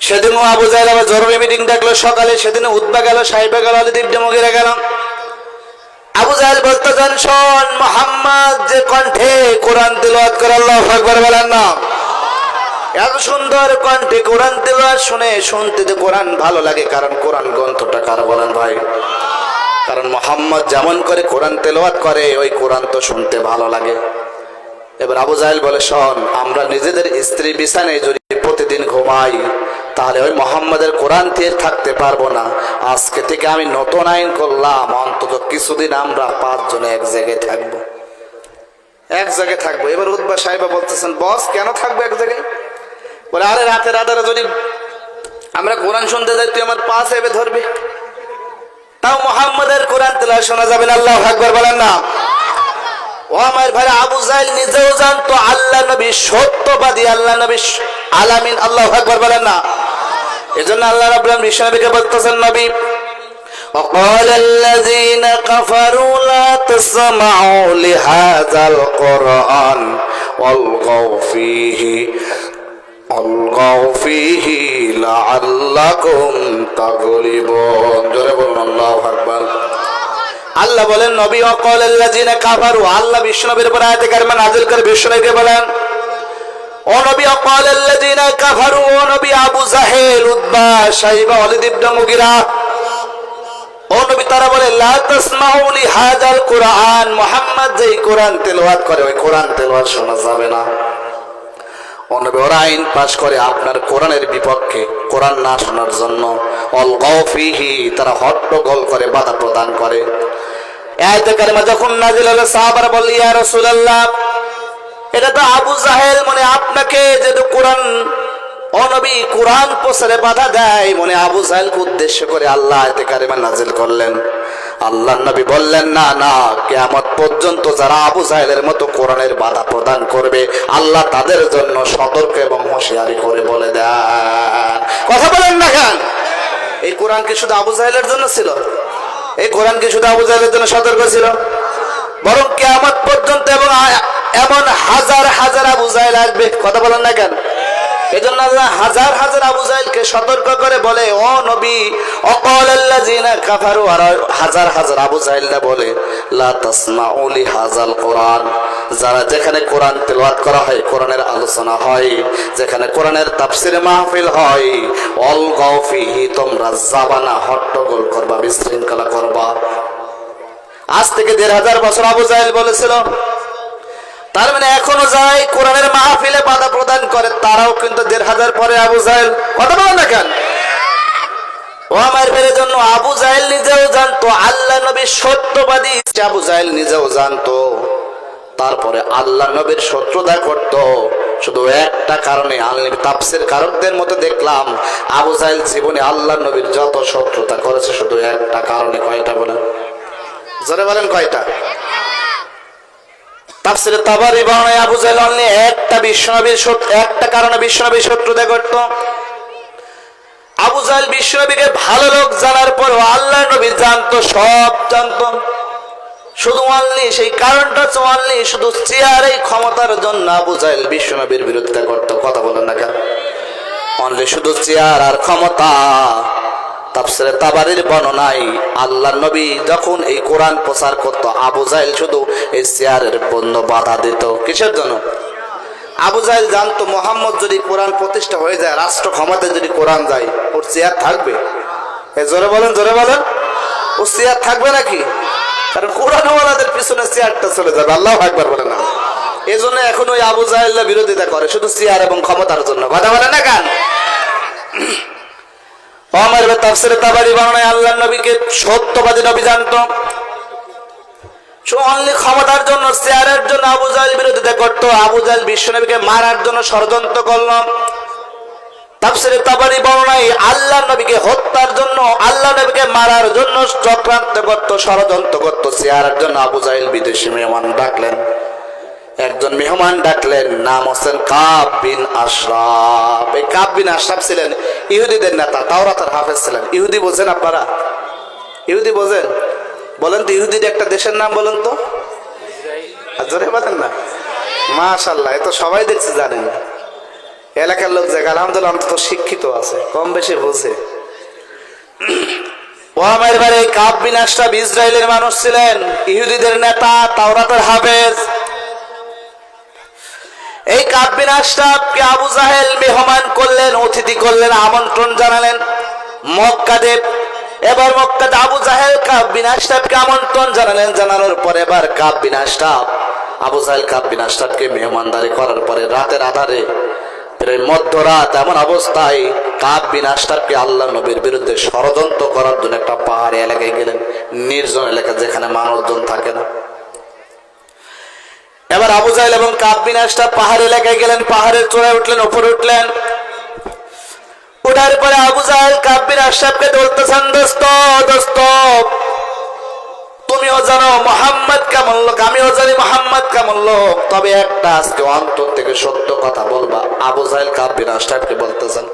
Speaker 1: সেদিন আবু জাহেল আবার জরুরি মিটিং ডাকলো সকালে। সেদিন উতবা গেল, সাইবা গেল, ওয়ালিদ ইবনে মুগিরা গেল। আবু জাহেল বলতেছেন, শোন, মুহাম্মদ যে কণ্ঠে কোরআন তেলাওয়াত করে, আল্লাহু আকবার বলেন না, এত সুন্দর কণ্ঠে কোরআন তেলাওয়াত শুনে শুনতে যে কোরআন ভালো লাগে, কারণ কোরআন গ্রন্থটা কার বলেন ভাই? কারণ মুহাম্মদ যেমন করে কোরআন তেলাওয়াত করে ওই কোরআন তো শুনতে ভালো লাগে। এবার আবু জাহেল বলে, শোন, আমরা নিজেদের স্ত্রী বিছানায় যদি প্রতিদিন ঘুমাই তাহলে ওই মুহাম্মাদের কোরআন তীর থাকতে পারবো না। আজকে থেকে আমি নতুন আইন করলাম, অন্তত কিছুদিন আমরা 5 জনে এক জায়গায় থাকবো, এক জায়গায় থাকবো। এবার উতবা সাইবা বলতেছেন, বস কেন থাকবো এক জায়গায়? বলে, আরে রাতের আধারে যদি আমরা কোরআন শুনতে যাই তুই আমার পা চেপে ধরবি, তাও মুহাম্মাদের কোরআন তেলাওয়াত শোনা যাবে না। আল্লাহু আকবার বলেন না। ও আমার ভাই, আবু জাহেল নিজেও জানতো আল্লাহ নবী সত্যবাদী, আল্লাহ নবী আলামিন। আল্লাহু আকবার বলেন না। এজন্য আল্লাহ রাব্বুল আলামিন বিশ্ব নবীকে বলতেছেন, নবী وقال الذين كفروا لا تسمعوا لهذا القرآن والغوا فيه لعلكم تغلبون। জোরে বলুন আল্লাহু আকবার। আল্লাহ বলেন, নবী وقال الذين كفروا, আল্লাহ বিশ্ব নবীর উপর আয়াতে কারিমা নাযিল করে বিশ্ব নবীকে বলেন, ও নবী وقال الذين كفروا, ও নবী আবু জাহেল, উতবা, সাইবা, ওয়ালিদ ইবনে মুগিরা, ও নবী তারা বলে, লা তাসমাউ লিহাযাল কুরআন, মুহাম্মদ যেই কোরআন তেলাওয়াত করে ওই কোরআন তেলাওয়াত শোনা যাবে না। অনবী ওরা আইন পাশ করে আপনার কোরআনের বিপক্ষে, কোরআন না শোনার জন্য। অলগাও ফিহি, তারা হট্টগোল করে, বাধা প্রদান করে। আয়াতে কারিমা যখন নাযিল হলো, সাহাবারা বলল, ইয়া রাসূলুল্লাহ, এটা তো আবু জাহেল, মানে আপনাকে যেহেতু কোরআন, ও নবী কোরআন প্রচারে বাধা দেয়, মানে আবু জাহেলকে উদ্দেশ্য করে আল্লাহ আয়াতে কারিমা নাযিল করলেন। আল্লাহর নবী বললেন, না না, কিয়ামত পর্যন্ত যারা আবু জাহেলের মতো কোরআনের বাধা প্রদান করবে, আল্লাহ তাদের জন্য সতর্ক এবং হুঁশিয়ারি করে বলে দেন। কথা বলেন না কেন? এই কোরআন কি শুধু আবু জাহেলের জন্য ছিল? এই কোরআন কি শুধু আবু জাহেলের জন্য সতর্ক ছিল? বরং কিয়ামত পর্যন্ত এবং এমন হাজার হাজার আবু জাহেল আসবে। কথা বলেন না কেন? এজন্য আল্লাহ হাজার হাজার আবু জাহেলকে সতর্ক করে বলে, ও নবী, অকালাল্লাযিনা কাফারু, আর হাজার হাজার আবু জাহেলরা বলে, লা তাসমাউ লিহাযাল কোরআন, যারা যেখানে কোরআন তেলাওয়াত করা হয়, কোরআনের আলোচনা হয়, যেখানে কোরআনের তাফসীর মাহফিল হয়, অলগাও ফিহি, তোমরা যাবা না, হট্টগোল করবা, বিশৃঙ্খলা করবা। আজ থেকে ১৫০০ বছর আবু জাহেল বলেছিল। তার মানে এখনো যায় কোরআনের মাহফিলে বাধা প্রদান করে, তারাও কিন্তু ১৫০০ পরে আবু জাহেল। কথা বলেন না কেন? ও আমার ভাইয়ের জন্য আবু জাহেল নিজেও জানতো আল্লাহ নবী সত্যবাদী, আবু জাহেল নিজেও জানতো। তারপরে আল্লাহ নবীর শত্রুতা করত শুধু একটা কারণে। তাফসীর কারকদের মতো দেখলাম আবু জাহেল জীবনে আল্লাহ নবীর যত শত্রুতা করেছে শুধু একটা কারণে। কয়টা বলেন? জোরে বলেন, কয়টা? তাফসীরে তাবারী বর্ণনায় আবু জাহেল অনলি একটা কারণে বিশ্বনবীর শত্রুতা করত। আবু জাহেল বিশ্বনবীকে ভালো লোক জানার পর আল্লাহ নবী জানতো, সব জানতো, শুধু অনলি সেই কারণটা অনলি শুধু চেয়ার, এই ক্ষমতার জন্য আবু জাহেল বিশ্বনবীর বিরোধিতা করত। কথা বলেন না কেন? অনলি শুধু চেয়ার আর ক্ষমতা। তাফসীরে তাবারীর বর্ণনায় আল্লাহ নবী যখন এই কোরআন প্রচার করত, আবু জাহেল শুধু এই চেয়ারের বন্ধ বাধা দিত। কিসের জন্য? আবু জাহেল জানতো মুহাম্মদ যদি কোরআন প্রতিষ্ঠা হয়ে যায়, রাষ্ট্র ক্ষমতায় যদি কোরআন যায়, ওর চেয়ার থাকবে? জোরে বলেন, জোরে বলেন, ওর চেয়ার থাকবে নাকি? কারণ কোরআনওয়ালাদের পিছনে চেয়ারটা চলে যাবে। আল্লাহু আকবার বলে না? এই জন্য এখন ওই আবু জাহেলরা বিরোধিতা করে শুধু চেয়ার এবং ক্ষমতার জন্য। কথা বলে না কেন? আমার তাফসীরে তাবারী বর্ণনায় আল্লাহর নবীকে সত্যবাদী নবী জানতো, অনলি ক্ষমতার জন্য, চেয়ারের জন্য আবু জাহেল বিরোধিতা করতো। আবু জাহেল বিশ্বনবীকে মারার জন্য ষড়যন্ত্র করলো। তাফসীরে তাবারী বর্ণনায় আল্লাহর নবীকে হত্যার জন্য, আল্লাহ নবীকে মারার জন্য চক্রান্ত করত, ষড়যন্ত্র করত। চেয়ারের জন্য আবু জাহেল বিদেশি মেহমান ডাকলেন। একজন মেহমান ডাকলেন, নাম হচ্ছেন কাব বিন আশরাফ। এই কাব বিন আশরাফ ছিলেন ইহুদিদের নেতা, তাওরাতের হাফেজ ছিলেন। ইহুদি বোঝেন আপনারা? ইহুদি বোঝেন? বলেন তো ইহুদির একটা দেশের নাম বলেন তো। জোরে বলেন না? মাশাআল্লাহ, এ তো সবাই দেখছি জানেন। এলাকার লোক জায়গা আলহামদুলিল্লাহ অন্তত শিক্ষিত আছে, কম বেশি বোঝে। ও আমার ভাই, কাব বিন আশরাফ ইসরায়েলের মানুষ ছিলেন, ইহুদিদের নেতা, তাওরাতের হাফেজ। এই কাব বিন আশরাফকে আবু জাহেল মেহমান করলেন, অতিথি করলেন, আমন্ত্রণ জানালেন মক্কাতে। এবার মক্কাতে আবু জাহেল কাব বিন আশরাফকে আমন্ত্রণ জানালেন। জানানোর পরে এবার কাব বিন আশরাফ, আবু জাহেল কাব বিন আশরাফকে মেহমানদারি করার পরে রাতের আধারে, প্রায় মধ্যরাত এমন অবস্থায় কাব বিন আশরাফকে আল্লাহ নবীর বিরুদ্ধে ষড়যন্ত্র করার জন্য একটা পাহাড়ি এলাকায় গেলেন, নির্জন এলাকা যেখানে মানুষজন থাকে না। এবার আবু জাহেল এবং কাব বিন আশরাফ পাহাড় এলাকায় গেলেন, পাহাড়ের চূড়ায় উঠলেন, উপরে উঠলেন। উঠার পরে আবু জাহেল কাব বিন আশরাফকে বলতেছেন, দোস্ত দোস্ত, তুমিও জানো মুহাম্মদ কেমন লোক, আমিও জানি মুহাম্মদ কেমন লোক, তবে একটা আজকে অন্তর থেকে সত্য কথা বলবা। আবু জাহেল কাব বিন আশরাফকে বলতেছেন,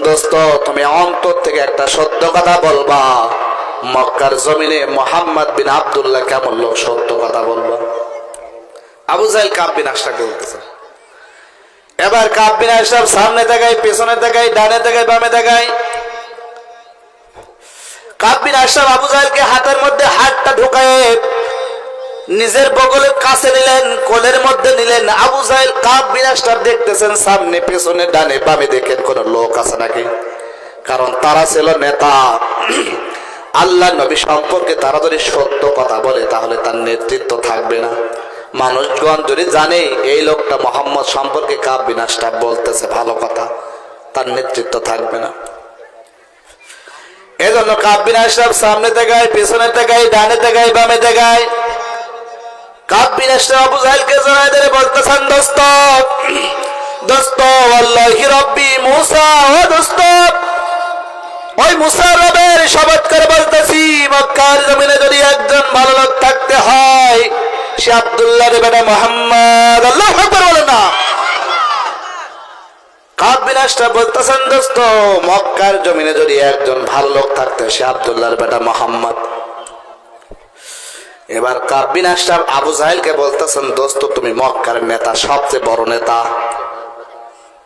Speaker 1: দোস্ত তুমি অন্তর থেকে একটা সত্য কথা বলবা, মক্কার জমিনে মুহাম্মদ বিন আব্দুল্লাহ কেমন লোক, সত্য কথা বলবা। আবু জাহেল কাব বিন আশরাফকে বলতেছেন। এবার কাব বিন আশরাফ সামনে তাকায়, পেছনে তাকায়, ডানে তাকায়, বামে তাকায়। কাব বিন আশরাফ আবু জাহেলকে হাতের মধ্যে হাতটা ঢুকায় নিজের বগলের কাছে নিলেন, কোলের মধ্যে নিলেন। আবু জাহেল কাব বিন আশরাফ দেখতেছেন সামনে পেছনে ডানে বামে দেখেন কোন লোক আছে নাকি, কারণ তারা ছিল নেতা। আল্লাহ নবী সম্পর্কে তারা যদি সত্য কথা বলে তাহলে তার নেতৃত্ব থাকবে না। মানুষগণ যদি জানে এই লোকটা মোহাম্মদ সম্পর্কে কাব বিন আশরাফ বলতেছে ভালো কথা, তার নেতৃত্ব থাকবে না। এজন্য কাব বিন আশরাফ সামনে তাকায়, পেছনে তাকায়, ডানে তাকায়, বামে তাকায়। কাব বিন আশরাফ আবু জাহেলকে জড়ায় ধরে বলতেছেন, দোস্ত দোস্ত আল্লাহি রব্বি মুসা, ও দোস্ত ওই মুসা রবের শপথ করে বলতেছি, মক্কার জমিনে যদি একজন ভালো লোক থাকতে হয় সে আব্দুল্লাহর বেটা মুহাম্মদ। আল্লাহু আকবার বলেন না। কাব বিন আশরাফ বলতেছেন, দোস্ত মক্কার জমিনে যদি একজন ভালো লোক থাকতে সে আব্দুল্লাহর বেটা মুহাম্মদ। এবার কাব বিন আশরাফ আবু জাহেলকে বলতেছেন, দোস্ত তুমি মক্কার নেতা, সবচেয়ে বড় নেতা,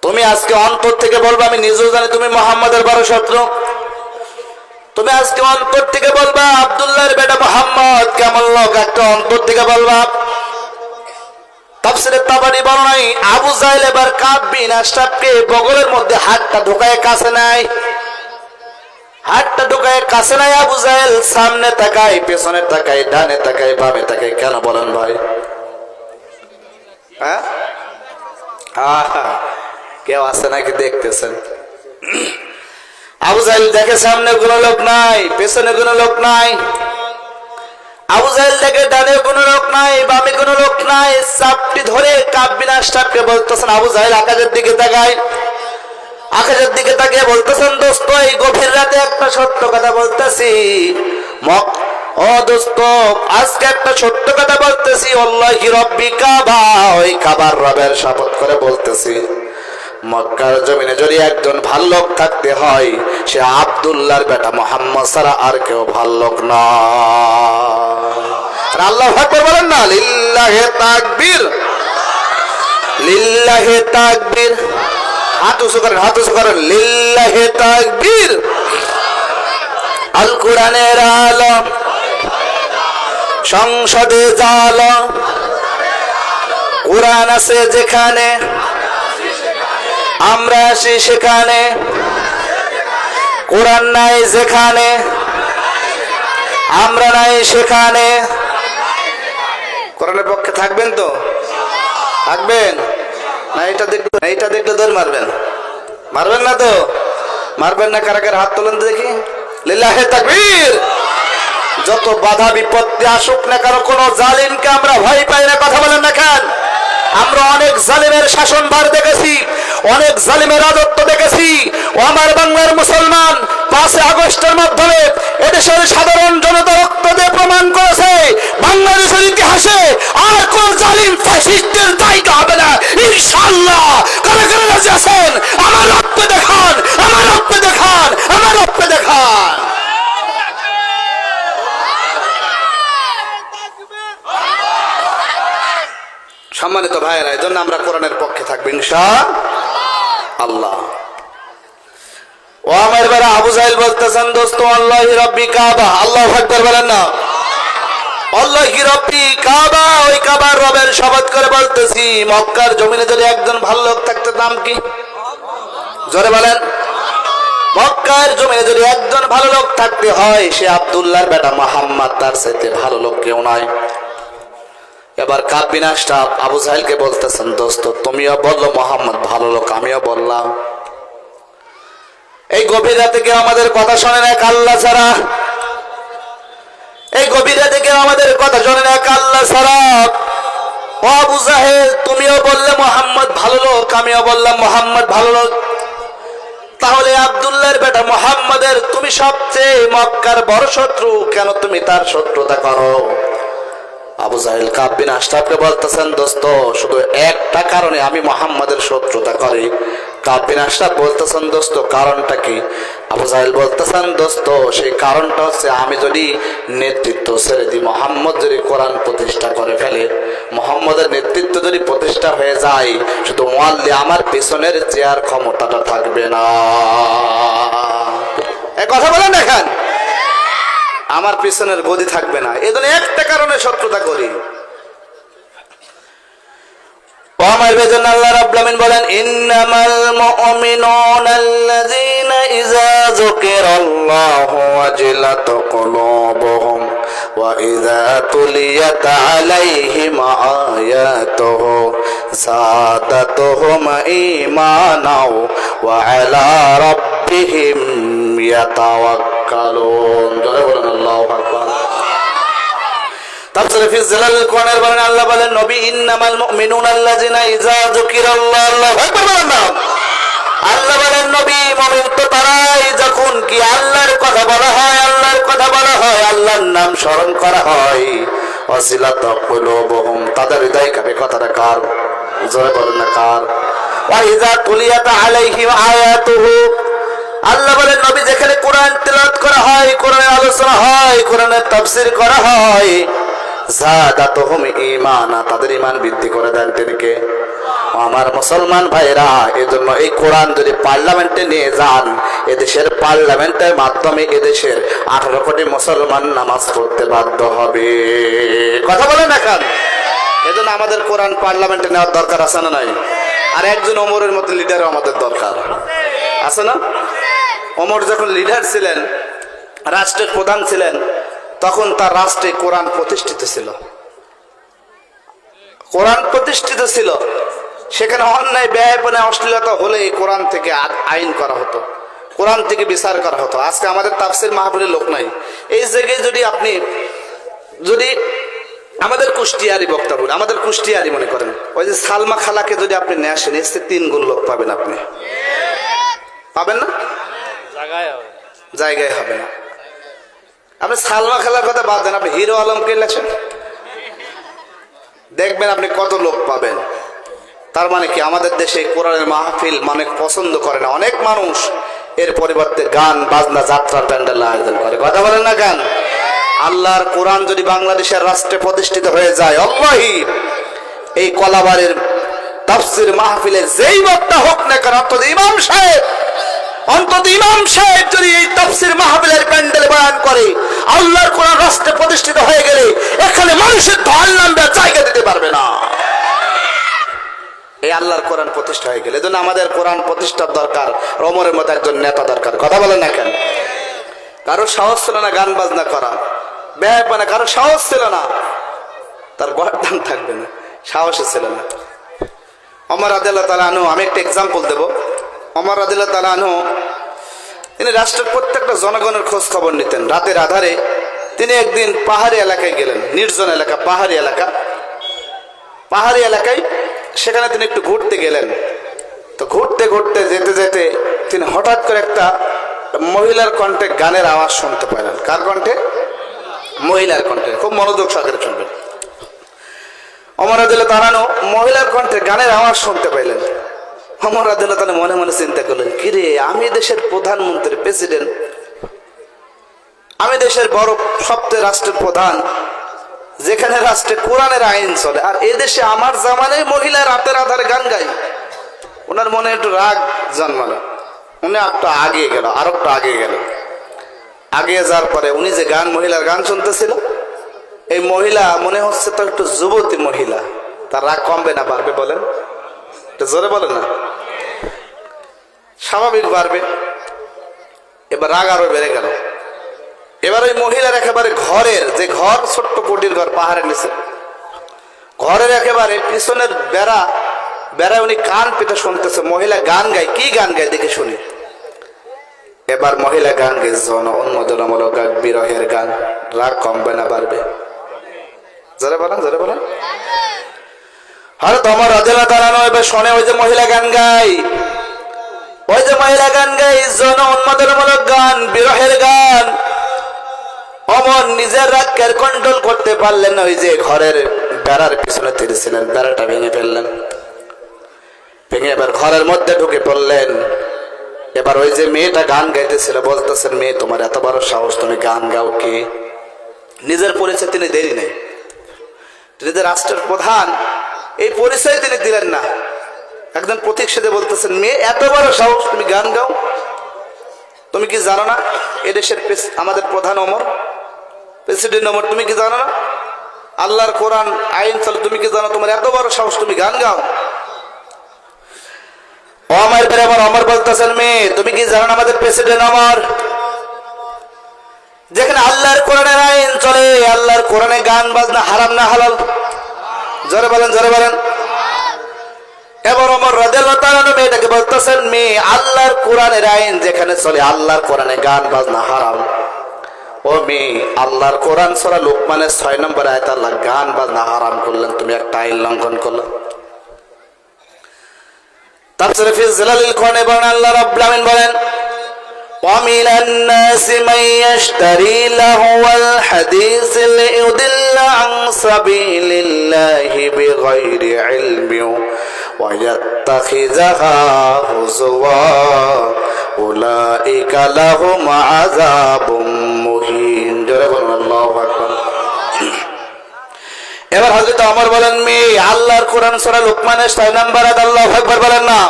Speaker 1: তুমি আজকে অন্তর থেকে বলবা, আমি নিজেও জানি তুমি মুহাম্মাদের বড় শত্রু, তুমি আজকে অন্তর থেকে বলবা আব্দুল্লাহর বেটা মুহাম্মদ কেমন লোক, একটা অন্তর থেকে বলবা। তাফসীরে তাবারী বর্ণনায় আবু জাহেল এবার কাব বিন আশরাফকে বগলের মধ্যে হাতটা ঢোকায় কাছে নাই, হাতটা ঢোকায় কাছে নাই। আবু জাহেল সামনে তাকায়, পেছনে তাকায়, ডানে তাকায়, বামে তাকায়। কেন বলেন ভাই? হ্যাঁ, কেউ আছে নাকি দেখতেছেন? আবু জাহেল দেখে সামনে কোনো লোক নাই, পেছনে কোনো লোক নাই। আবু জাহেল দেখে ডানে কোনো লোক নাই, বামে কোনো লোক নাই। চাপটি ধরে কাব বিন আশরাফকে বলতেছেন, আবু জাহেল আকাশের দিকে তাকায়, আকাশের দিকে তাকিয়ে বলতেছেন, দোস্ত এই গভীর রাতে একটা সত্য কথা বলতেছি, ও দোস্ত আজকে একটা সত্য কথা বলতেছি, আল্লাহি রব্বি কাবা, ওই কাবার রবের শপথ করে বলতেছি, মক্কার জমিনে যদি একজন ভালো লোক থাকতে হয় সে আব্দুল্লাহর বেটা মুহাম্মদ ছাড়া আর কেউ ভালো লোক না। আল্লাহু আকবার বলেন না। লিল্লাহি তাকবীর, লিল্লাহি তাকবীর। হাত উঁচু করেন, হাত উঁচু করেন। লিল্লাহি তাকবীর। আল কোরআনের আলো, সংসদে জালো, কোরআন আছে যেখানে আমরা আসি সেখানে, কোরআন নাই যেখানে আমরা নাই সেখানে। কোরআনের পক্ষে থাকবেন তো? থাকবেন না? এটা দেখলে দৌড় মারবেন, মারবেন না তো? মারবেন না? কারা কারা হাত তোলেন দেখি। লিল্লাহি তাকবীর। যত বাধা বিপত্তি আসুক না কারো, কোন জালিমকে আমরা ভয় পাই না। কথা বলেন না কেন? আমরা অনেক জালিমের শাসনভার দেখেছি, অনেক জালিমের রাজত্ব দেখেছি। ও আমার বাংলার মুসলমান, 5 আগস্টের মাধ্যমে এদেশের সাধারণ জনতা রক্ত দিয়ে প্রমাণ করেছে বাংলাদেশের ইতিহাসে আর কোন জালিম ফ্যাসিস্টের জায়গা হবে না ইনশাআল্লাহ। কারা কারা রাজি আছেন? আমার রক্ত দেখান, আমার রক্ত দেখান, আমার রক্ত দেখান। সম্মানিত ভাইয়েরা, এই জন্য আমরা কোরআনের পক্ষে থাকবো ইনশাআল্লাহ। ও আমার বেটা আবু জাহেল বলতেছেন, দোস্ত আল্লাহি রব্বি কাবা। আল্লাহু আকবার বলেন না। আল্লাহি রব্বি কাবা, ওই কাবার রবের শপথ করে বলতেছি, মক্কার জমিনে যদি একজন ভালো লোক থাকতে, নাম কি? জোরে বলেন। মক্কার জমিনে যদি একজন ভালো লোক থাকতে হয় সে আব্দুল্লাহর বেটা মুহাম্মদ, তার চাইতে ভালো লোক কেউ নাই। এবার কাব বিন আশরাফ আবু জাহেলকে বলতেছেন, দোস্ত তুমিও বললো মুহাম্মদ ভালো লোক, আমিও বললাম। এই গভীর রাতে কেউ আমাদের কথা শোনে না আল্লাহ ছাড়া, এই গভীর রাতে কেউ আমাদের কথা শোনে না আল্লাহ ছাড়া। ও আবু জাহেল, তুমিও বললে মুহাম্মদ ভালো লোক, আমিও বললাম মুহাম্মদ ভালো লোক, তাহলে আব্দুল্লাহর বেটা মুহাম্মদের তুমি সবচেয়ে মক্কার বড় শত্রু, কেন তুমি তার শত্রুতা করো? আবু জাহেল কাব বিন আশরাফকে বলতেছেন, দোস্ত শুধু একটা কারণে আমি মুহাম্মাদের শত্রুতা করি। কাব বিন আশরাফ বলতেছেন, দোস্ত কারণটা কি? আবু জাহেল বলতেছেন, দোস্ত সেই কারণটা হচ্ছে আমি যদি নেতৃত্ব ছেড়ে দিই, মুহাম্মদ যদি কোরআন প্রতিষ্ঠা করে ফেলে, মুহাম্মদের নেতৃত্ব যদি প্রতিষ্ঠা হয়ে যায়, শুধু মুআল্লি আমার পেছনের চেয়ার ক্ষমতাটা থাকবে না। এই কথা বলেন দেখেন, আমার পিছনের গদি থাকবে না। এজন্য একটা কারণে শত্রুতা করি। আমার বেজন আল্লাহ রাব্বুল আমিন বলেন, ইন্নামাল মুমিনুনা আল্লাযীনা ইযা যুকিরাল্লাহু ওয়াজিলাত কুলুবুহুম وإذا تليت عليهم آياته زادتهم إيمانا وعلى ربهم يتوكلون الله أكبر তাফসীরে ফি জিলালিল কোরআনের বলেন আল্লাহ বলেন নবী ইন্নামাল মুমিনুনা আল্লাযিনা ইযা যুকিরাল্লাহ আল্লাহু আকবার বলেন না আল্লাহ বলেন নবী মুমিন তো তারাই যখন কি আল্লাহর কথা বলা হয় আল্লাহর নাম স্মরণ করা হয় ওয়াসিলাত কুলুবুহুম তাদের হৃদয় কাঁপে কথাটা কার জোরে বলেন না কার ওয়া ইযা তুলিয়াত আলাইহিম আয়াতুহু আল্লাহ বলেন নবী যেখানে কোরআন তেলাওয়াত করা হয় কোরআনের আলোচনা হয় কোরআনের তাফসীর করা হয় যাদাতুহুম ঈমানা তাদের ঈমান বৃদ্ধি করে দেন তিনি কে আমার মুসলমান ভাইরা এজন্য এই কোরআন যদি পার্লামেন্টে নিয়ে যান এদেশের পার্লামেন্টের মাধ্যমে এদেশের 18 কোটি মুসলমান নামাজ পড়তে বাধ্য হবে কথা বলেন না কেন এজন্য আমাদের কোরআন পার্লামেন্টে নেওয়ার দরকার আছে না নাই আর একজন ওমরের মতো লিডারও আমাদের দরকার আছে না ওমর যখন লিডার ছিলেন রাষ্ট্রের প্রধান ছিলেন তখন তার রাষ্ট্রে কোরআন প্রতিষ্ঠিত ছিল সেখানে অন্যায় ব্যয়পনা অশ্লীলতা হলে কোরআন থেকে আইন করা হতো কোরআন থেকে বিচার করা হতো আজকে আমাদের তাফসীর মাহফিলের লোক নাই এই জায়গায় যদি আমাদের কুষ্টিয়ারি বক্তা বলি আমাদের কুষ্টিয়ারি মনে করেন ওই যে সালমা খালাকে যদি আপনি নিয়ে আসেন এসে 3 গুণ লোক পাবেন আপনি পাবেন না জায়গায় হবে না আপনি সালমা খালার কথা বাদ দেন আপনি হিরো আলমকে লেখেন দেখবেন আপনি কত লোক পাবেন তার মানে কি আমাদের দেশে কোরআনের মাহফিল মানে পছন্দ করে না অনেক মানুষ এর পরিবর্তে গান বাজনা যাত্রা প্যান্ডেল আয়োজন করে কথা বলেন না গান আল্লাহর কোরআন যদি বাংলাদেশের রাষ্ট্রে প্রতিষ্ঠিত হয়ে যায় আল্লাহি এই কলাবাড়ির তাফসীর মাহফিলে যেই বক্তা হোক না কেন অন্তত ইমাম সাহেব যদি এই তাফসীর মাহফিলের প্যান্ডেল বয়ান করে আল্লাহর কোরআন রাষ্ট্রে প্রতিষ্ঠিত হয়ে গেলে এখানে মানুষের ঢল নামবে জায়গা দিতে পারবে না এই আল্লাহর কোরআন প্রতিষ্ঠা হয়ে গেলে এজন্য আমাদের কোরআন প্রতিষ্ঠার দরকার ওমরের মতো একজন নেতা দরকার কথা বলেন না কেন কারো সাহস ছিল না গান বাজনা করা ব্যয়পনা কারো সাহস ছিল না তার গর্দান থাকবে না সাহসই ছিল না ওমর রাদিয়াল্লাহু তাআলা আনহু আমি একটা এক্সাম্পল দেব ওমর রাদিয়াল্লাহু তাআলা আনহু তিনি রাষ্ট্রের প্রত্যেকটা জনগণের খোঁজ খবর নিতেন রাতের আধারে তিনি একদিন পাহাড়ি এলাকায় গেলেন নির্জন এলাকা পাহাড়ি এলাকায় সেখানে তিনি একটু ঘুরতে গেলেন তো ঘুরতে ঘুরতে যেতে যেতে তিনি হঠাৎ করে একটা মহিলার কণ্ঠে গানের আওয়াজ শুনতে পেলেন কার কণ্ঠে মহিলার কণ্ঠে খুব মনোযোগ সহকারে শুনবেন ওমর রাদিয়াল্লাহু তাআলা মহিলার কণ্ঠে গানের আওয়াজ শুনতে পেলেন ওমর রাদিয়াল্লাহু তাআলা মনে মনে চিন্তা করলেন কিরে আমি দেশের প্রধানমন্ত্রী প্রেসিডেন্ট আমি দেশের বড় সবচেয়ে রাষ্ট্রের প্রধান যেখানে রাষ্ট্রে কোরআনের আইন চলে আর এদেশে আমার জামানায় মহিলা রাতের আধারে গান গায় ওনার মনে একটু রাগ জন্মালো উনি একটু আগে গেল আর একটু আগে যাওয়ার পরে উনি যে মহিলার গান শুনতেছিল এই মহিলা মনে হচ্ছে তো একটু যুবতী মহিলা তার রাগ কমবে না বাড়বে বলেন একটু জোরে বলেন না স্বাভাবিক বাড়বে এবার রাগ আরো বেড়ে গেল এবার ওই মহিলার একেবারে ঘরের যে ঘর ছোট্ট কুটির ঘর পাহাড়ের নিচে ঘরের একেবারে পিছনের বেড়ায় উনি কান পেতে শুনতেছে মহিলা গান গায় কি গান গায় দেখে শুনি এবার মহিলা গান গায় জন উন্মোদনামূলক গান বিরহের গান রাগ কমবে না বাড়বে জোরে বলেন হযরত ওমর রাদিয়াল্লাহু তাআলা এবার শুনে ওই যে মহিলা গান গায় জন উন্মোদনামূলক গান বিরহের গান ওমর নিজের রাগকে কন্ট্রোল করতে পারলেন না ওই যে ঘরের বেড়ার পিছনে তিরছিলেন বেড়াটা ভেঙে ফেললেন ভেঙে এবার ঘরের মধ্যে ঢুকে পড়লেন এবার ওই যে মেয়েটা গান গাইতেছিল বলতেছেন মেয়ে তোমার এত বড় সাহস তুমি গান গাও কি নিজের পরিচয় তিনি দেরি নেই তিনি যে রাষ্ট্রের প্রধান এই পরিচয় তিনি দিলেন না একজন প্রতীক সেজে বলতেছেন মেয়ে এত বড় সাহস তুমি গান গাও তুমি কি জানো না এদেশের আমাদের প্রধান ওমর প্রেসিডেন্ট ওমর তুমি কি জানো না আল্লাহর কোরআন আইন চলে তুমি কি জানো তোমার এত বড় সাহস তুমি গান গাও ওমর বলতেছেন মেয়ে তুমি কি জানো না আমাদের প্রেসিডেন্ট ওমর যেখানে আল্লাহর কোরআনের আইন চলে আল্লাহর কোরআনে গান বাজনা হারাম না হালাল? জোরে বলেন, জোরে বলেন। এবার ওমর রাদিয়াল্লাহু তাআলা মেয়েটাকে বলতেছেন, মেয়ে, আল্লাহর কোরআনের আইন যেখানে চলে, আল্লাহর কোরআনে গান বাজনা হারাম। ও মেয়ে, আল্লাহর কোরআন সূরা লোকমানের 6 নম্বর আয়াতে আল্লাহ গান বাজনা হারাম করলেন, তুমি একটা আইন লঙ্ঘন করলে। তাফসীরে ফি জিলালিল কোরআনে বলেন, আল্লাহ রাব্বুল আলামিন বলেন, وَمِنَ النَّاسِ مَن يَشْتَرِي لَهْوَ الْحَدِيثِ لِيُضِلَّ عَن سَبِيلِ اللَّهِ بِغَيْرِ عِلْمٍ وَيَتَّخِذَهَا هُزُوًا أُولَئِكَ لَهُمْ عَذَابٌ مُهِينٌ। জোরে বলুন আল্লাহু আকবার। এবার হযরত ওমর বলেন, মেয়ে, আল্লাহর কোরআন সূরা লোকমানের 6 নম্বর আয়াত, আল্লাহু আকবার বলেন না।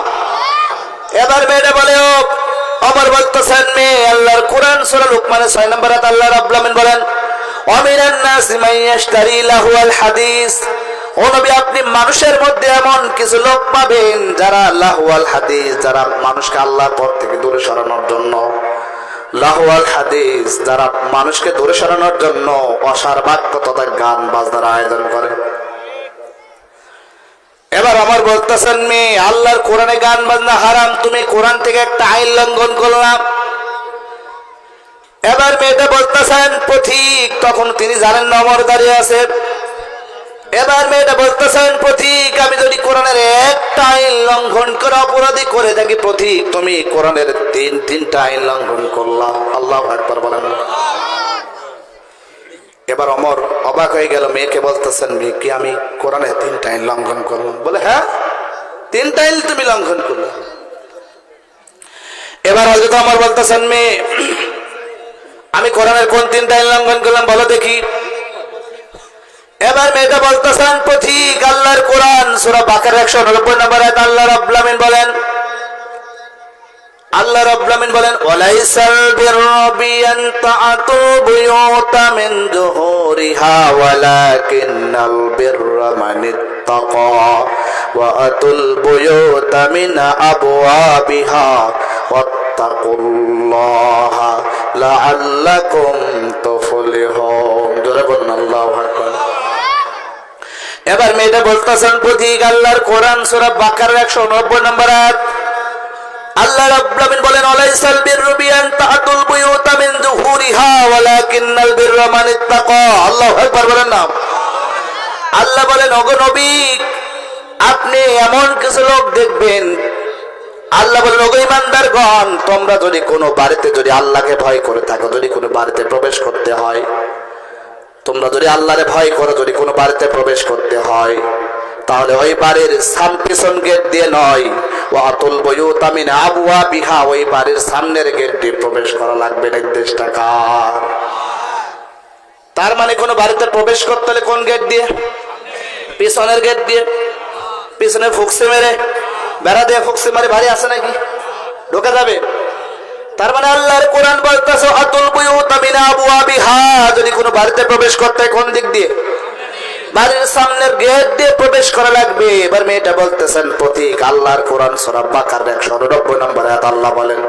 Speaker 1: এবার মেয়েটা বলে, ওমর বলতেছেন, মেয়ে, আল্লাহর কোরআন সূরা লোকমানের 6 নম্বর আয়াত আল্লাহ রাব্বুল আলামিন বলেন, ওয়ামিনান নাসি মান ইয়াশতারি লাহুয়াল হাদিস। ও নবী, আপনি মানুষের মধ্যে এমন কিছু লোক পাবেন যারা লাহুয়াল হাদিস, যারা মানুষকে আল্লাহর পথ থেকে দূরে সরানোর জন্য, লাহুয়াল হাদিস, যারা মানুষকে দূরে সরানোর জন্য অসার বাক্য তথা গান বাজনার আয়োজন করে। এবার আমার বলতেছেন, মেয়ে, আল্লাহর কোরআনে গান বাজনা হারাম, তুমি কোরআন থেকে একটা আইন লঙ্ঘন করলাম। এবার মেয়েটা বলতেছেন, পথিক, তখন তিনি জানেন না ওমর দাঁড়িয়ে আছে। এবার মেয়েটা বলতেছেন, পথিক, আমি যদি কোরআনের একটা আইন লঙ্ঘন করে অপরাধী করে থাকি, পথিক, তুমি কোরআনের তিনটা আইন লঙ্ঘন করলাম। আল্লাহু আকবার বলেন। এবার ওমর অবাক হয়ে গেল, মেয়েকে বলতেছেন, মেয়ে, কি আমি কোরআনে 3টা আইন লঙ্ঘন করলাম? বলে, হ্যাঁ, 3টা আইন তুমি লঙ্ঘন করলে। এবার হযরত ওমর বলতেছেন, মেয়ে, আমি কোরআনের কোন 3টা আইন লঙ্ঘন করলাম বলো দেখি। এবার মেয়েটা বলতেছেন, পথিক, আল্লাহর কোরআন সূরা বাকারা 190 নম্বর আয়াত আল্লাহ রাব্বুল আলামিন বলেন, আল্লাহ রাব্বুল আলামিন বলেন, ওয়ালাইসাল বিররু বিআন তা'তু বুয়ুতা মিন যুহুরিহা ওয়ালাকিন্নাল বিররা মানিত্তাকা ওয়া আতুল বুয়ুতা মিন আবওয়াবিহা ওয়াত্তাকুল্লাহা লাআল্লাকুম তুফলিহুন। জোরে বলুন আল্লাহু আকবার। এবার মেয়েটা বলতেছেন, পথিক, আল্লাহর কোরআন সূরা বাকারা 190 নম্বর আয়াত আল্লাহ রাব্বুল আলামিন বলেন, ওয়ালাইসাল বিররু বিআন তা'তুল বুয়ুতা মিন যুহুরিহা ওয়ালাকিন্নাল বিররা মানিত্তাকা। আল্লাহু আকবার বলেন না। আল্লাহ বলেন, ওগো নবী, আপনি এমন কিছু লোক দেখবেন, আল্লাহ বলেন, ওগো ঈমানদারগণ, তোমরা যদি কোনো বাড়িতে যদি আল্লাহকে ভয় করে থাকো, যদি কোনো বাড়িতে প্রবেশ করতে হয়, তোমরা যদি আল্লাহরে ভয় করো, যদি কোনো বাড়িতে প্রবেশ করতে হয়, তাহলে ওই বাড়ির পিছন গেট দিয়ে নয়, ওয়াতুল বুয়ুতা মিন আবওয়াবিহা, ওই বাড়ির সামনের গেট দিয়ে প্রবেশ করা লাগবে। নির্দেশটা কার? তার মানে কোন বাড়িতে প্রবেশ করতে হলে কোন গেট দিয়ে? পিছনের গেট দিয়ে। পিছনে ফুকসে মেরে, বেড়া দিয়ে ফুকসে মারে বাড়ি আছে নাকি? ঢোকা যাবে? তার মানে আল্লাহর কোরআন বলতেছে, আতুল বুয়ুতা মিন আবওয়াবিহা, যদি কোনো বাড়িতে প্রবেশ করতে হয় কোন দিক দিয়ে? বাড়ির সামনের গেট দিয়ে প্রবেশ করা লাগবে। এবার মেয়েটা বলতেছেন, পথিক, আল্লাহর কোরআন সূরা বাকারা 190 নম্বর আয়াত আল্লাহ বলেন,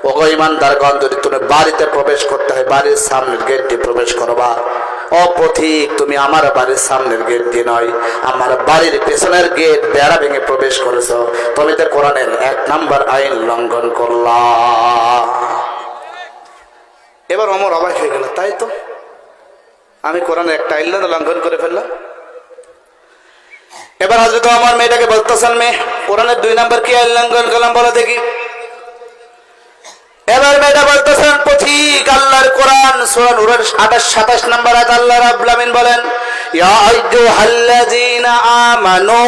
Speaker 1: ওগো ঈমানদারগণ, যদি তুমি বাড়িতে প্রবেশ করতে হয়, বাড়ির সামনের গেট দিয়ে প্রবেশ করবা। ও পথিক, তুমি আমার বাড়ির সামনের গেট দিয়ে নয়, আমার বাড়ির পেছনের গেট বেড়া ভেঙে প্রবেশ করেছো, তুমি তো কোরআনের 1 নম্বর আইন লঙ্ঘন করলা। এবার ওমর অবাক হয়ে গেল, তাই তো, আমি কোরআনের একটা আইন লঙ্ঘন করে ফেললাম। এবার হযরত ওমর মেয়েটাকে বলতেছেন, মেয়ে, কোরআনের 2 নম্বর কি আইন লঙ্ঘন করলাম বলো দেখি। এবার মেয়েটা বলতেছেন, পথিক, আল্লাহর কোরআন সূরা নূরের 27 নম্বর আয়াত আল্লাহ রাব্বুল আলামিন বলেন, ইয়া আইয়ুহাল্লাযীনা আমানু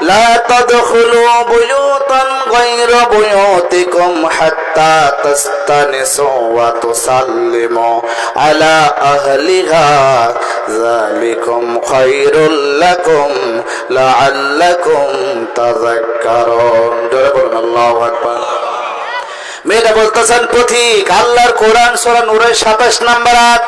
Speaker 1: লা তাদখুলু বুয়ুতান গায়রা বুয়ুতিকুম হাত্তা তাস্তানিসু ওয়া তুসাল্লিমু আলা আহলিহা যালিকুম খায়রুল লাকুম লাআল্লাকুম তাযাক্কারুন। জোরে বলুন আল্লাহু আকবার। মেয়েটা বলতেছেন, পথিক, আল্লাহর কোরআন সূরা নূরের 27 নম্বর আয়াত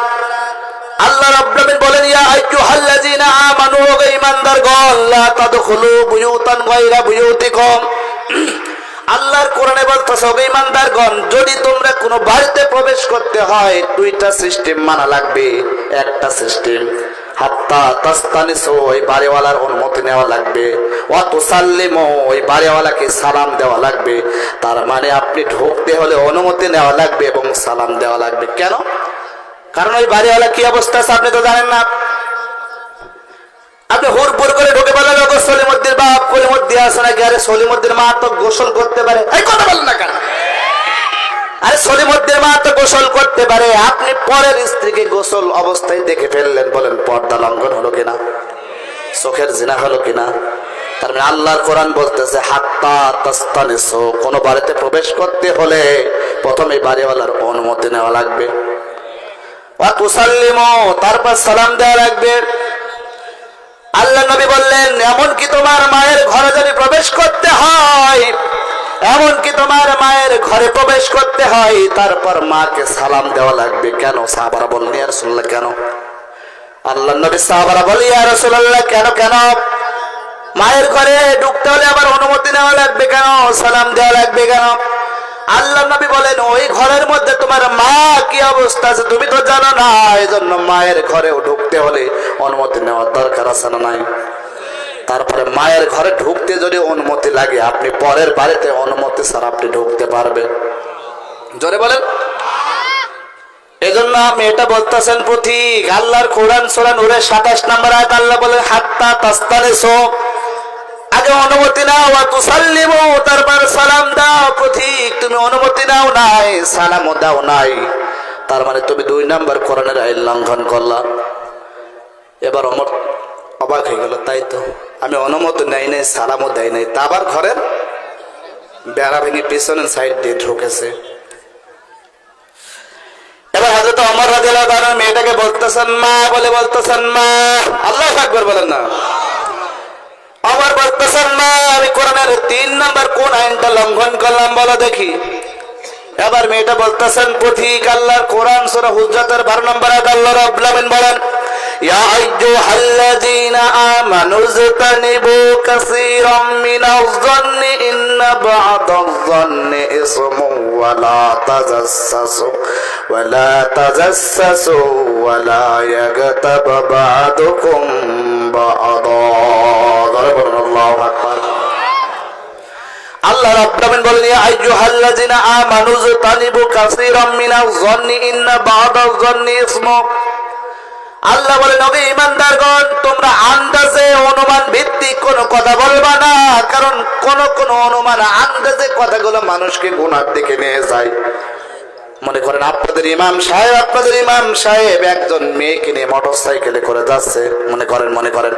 Speaker 1: আল্লাহ রাব্বুল আলামিন বলেন, ইয়া আইয়ুহাল্লাযীনা আমানু, ঈমানদারগণ, লা তাদখুলু বুয়ুতান গায়রা বুয়ুতিকুম, আল্লাহর কোরআনে বলতেছে ওগো ঈমানদারগণ, যদি তোমরা কোনো বাড়িতে প্রবেশ করতে হয় দুইটা সিস্টেম মানা লাগবে। একটা সিস্টেম হাত্তা তাস্তানিসু, ওই বাড়িওয়ালার অনুমতি নেওয়া লাগবে। ওয়া তুসাল্লিমু, ওই বাড়িওয়ালাকে সালাম দেওয়া লাগবে। তার মানে আপনি ঢুকতে হলে অনুমতি নেওয়া লাগবে এবং সালাম দেওয়া লাগবে। কেন? কারণ ওই বাড়িওয়ালা কি অবস্থা আছে আপনি তো জানেন না। আপনি হুড়পুর করে ঢুকে বললেন ওগো সলিমুদ্দিন বাপ কলিমুদ্দিন আছে নাকি? আরে সলিমুদ্দিন মা তো গোসল করতে পারে। এই কথা বলেন না কেন? আরে সলিমুদ্দিন মা তো গোসল করতে পারে, আপনি পরের স্ত্রীকে গোসল অবস্থায় দেখে ফেললেন, বলেন পর্দা লঙ্ঘন হলো কিনা? চোখের জিনা হলো কিনা? তার মানে আল্লাহর কোরআন বলতেছে হাত্তা তাস্তানিসু, কোন বাড়িতে প্রবেশ করতে হলে প্রথমে বাড়িওয়ালার অনুমতি নেওয়া লাগবে। ওয়া তুসাল্লিমু, তারপর সালাম দেওয়া লাগবে। আল্লাহ নবী বললেন এমনকি তোমার মায়ের ঘরে যদি প্রবেশ করতে হয়, এমনকি তোমার মায়ের ঘরে প্রবেশ করতে হয়, তারপর মাকে সালাম দেওয়া লাগবে। কেন? সাহাবারা বললেন ইয়া রাসূলুল্লাহ কেন? আল্লাহ নবী সাহাবারা বলে ইয়া রাসূলুল্লাহ কেন কেন? মায়ের ঘরে ঢুকতে হলে আবার অনুমতি নেওয়া লাগবে কেন? সালাম দেওয়া লাগবে কেন? আল্লাহ নবী বলেন ওই ঘরের মধ্যে তোমার মা কি অবস্থা আছে তুমি তো জানো না, এজন্য মায়ের ঘরেও ঢুকতে হলে অনুমতি নেওয়ার দরকার আছে না নাই? তারপরে মায়ের ঘরে ঢুকতে যদি অনুমতি লাগে, আপনি পরের বাড়িতে অনুমতি ছাড়া আপনি ঢুকতে পারবেন? জোরে বলেন। এজন্য আপনি এটা বলতেছেন পথিক, আল্লাহর কোরআন সূরা নূরের 27 নম্বর আয়াত আল্লাহ বলে হাত্তা তাস্তানিসু, আগে অনুমতি নাও, ওয়া তুসাল্লিমু, তারপর সালাম দাও। পথিক তুমি অনুমতি নাও নাই, সালামও দাও নাই, তার মানে তুমি 2 নম্বর কোরআনের আইন লঙ্ঘন করলা। এবার ওমর অবাক হয়ে গেল, তাই তো আমি অনুমতি নেই নাই, সালামও দেয় নাই, তা আবার ঘরের বেড়া ভেঙে পিছনের সাইড দিয়ে ঢুকেছে। এবার হযরত ওমর রাদিয়াল্লাহু তাআলা মেয়েটাকে বলতেছেন মা, বলে বলতেছেন মা, আল্লাহু আকবার বলেন না। ওমর বলতেছেন মা, আমি কোরআনের 3 নম্বর কোন আইনটা লঙ্ঘন করলাম বলো দেখি। এবার মেয়েটা বলতেছেন পথিক, আল্লাহর কোরআন সূরা হুজরাতের 12 নম্বর আয়াত আল্লাহ রাব্বুল আলামিন বলেন ইয়া আইয়ুহাল্লাযীনা আমানু ইজতানিবু কাসীরাম মিনাজ যান্নি ইন্না বা'দাজ যান্নি ইসমুন ওয়া লা তাজাসসাসু ওয়া লা ইয়াগতাব বা'দুকুম বা'দা। আল্লাহু আকবার। আল্লাহ রাব্বুল আলামিন বলেন ইয়া আইয়ুহাল্লাযীনা আমানু ইজতানিবু কাসীরাম মিনাজ যান্নি ইন্না বা'দাজ যান্নি ইসমুন। আল্লাহ বলেন ওগো ঈমানদারগণ, তোমরা আন্দাজে অনুমান ভিত্তিক কোনো কথা বলবা না, কারণ কোন কোন অনুমান আন্দাজে কথাগুলো মানুষকে গুনার দিকে নিয়ে যায়। মনে করেন আপনাদের ইমাম সাহেব একজন মেয়েকে নিয়ে মোটরসাইকেলে করে যাচ্ছে, মনে করেন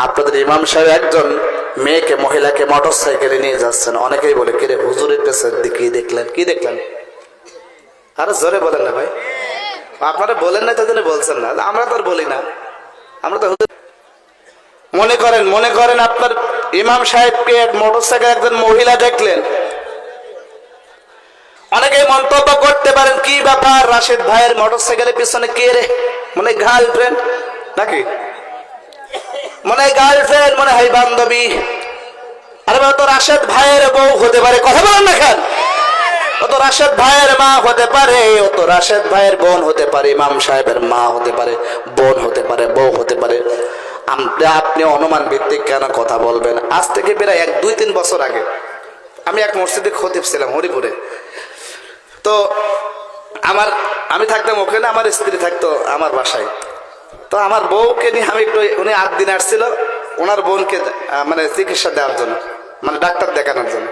Speaker 1: আপনাদের ইমাম সাহেব একজন মেয়েকে মহিলাকে মোটরসাইকেলে নিয়ে যাচ্ছেন। অনেকেই বলে কিরে হুজুরের পেছন দিকে কি দেখলেন? আরে জোরে বলেন না ভাই, আপনারা বলেন না তাদের বলছেন না, আমরা তো আর বলি না, আমরা তো মনে করেন আপনার ইমাম সাহেবকে মোটরসাইকেল একজন মহিলা দেখলেন। অনেকেই মন্তব্য করতে পারেন কি ব্যাপার, রাশেদ ভাইয়ের মোটরসাইকেলের পিছনে কে রে? মনে গার্লফ্রেন্ড নাকি? মনে গার্লফ্রেন্ড, মনে হয় বান্ধবী। আরে তো রাশেদ ভাইয়ের বউ হতে পারে, কথা বলেন না কেন? ও তো রাশেদ ভাইয়ের মা হতে পারে, ও তো রাশেদ ভাইয়ের বোন হতে পারে, ইমাম সাহেবের মা হতে পারে, বোন হতে পারে, বউ হতে পারে। আপনি অনুমান ভিত্তিক কেন কথা বলবেন? আজ থেকে প্রায় 1-2-3 বছর আগে আমি এক মসজিদে খতিব ছিলাম হরিপুরে। তো আমি থাকতাম ওখানে, আমার স্ত্রী থাকতো আমার বাসায়। তো আমার বউকে নিয়ে আমি একটু, উনি 8 দিন আসছিল ওনার বোনকে মানে চিকিৎসা দেওয়ার জন্য, মানে ডাক্তার দেখানোর জন্য।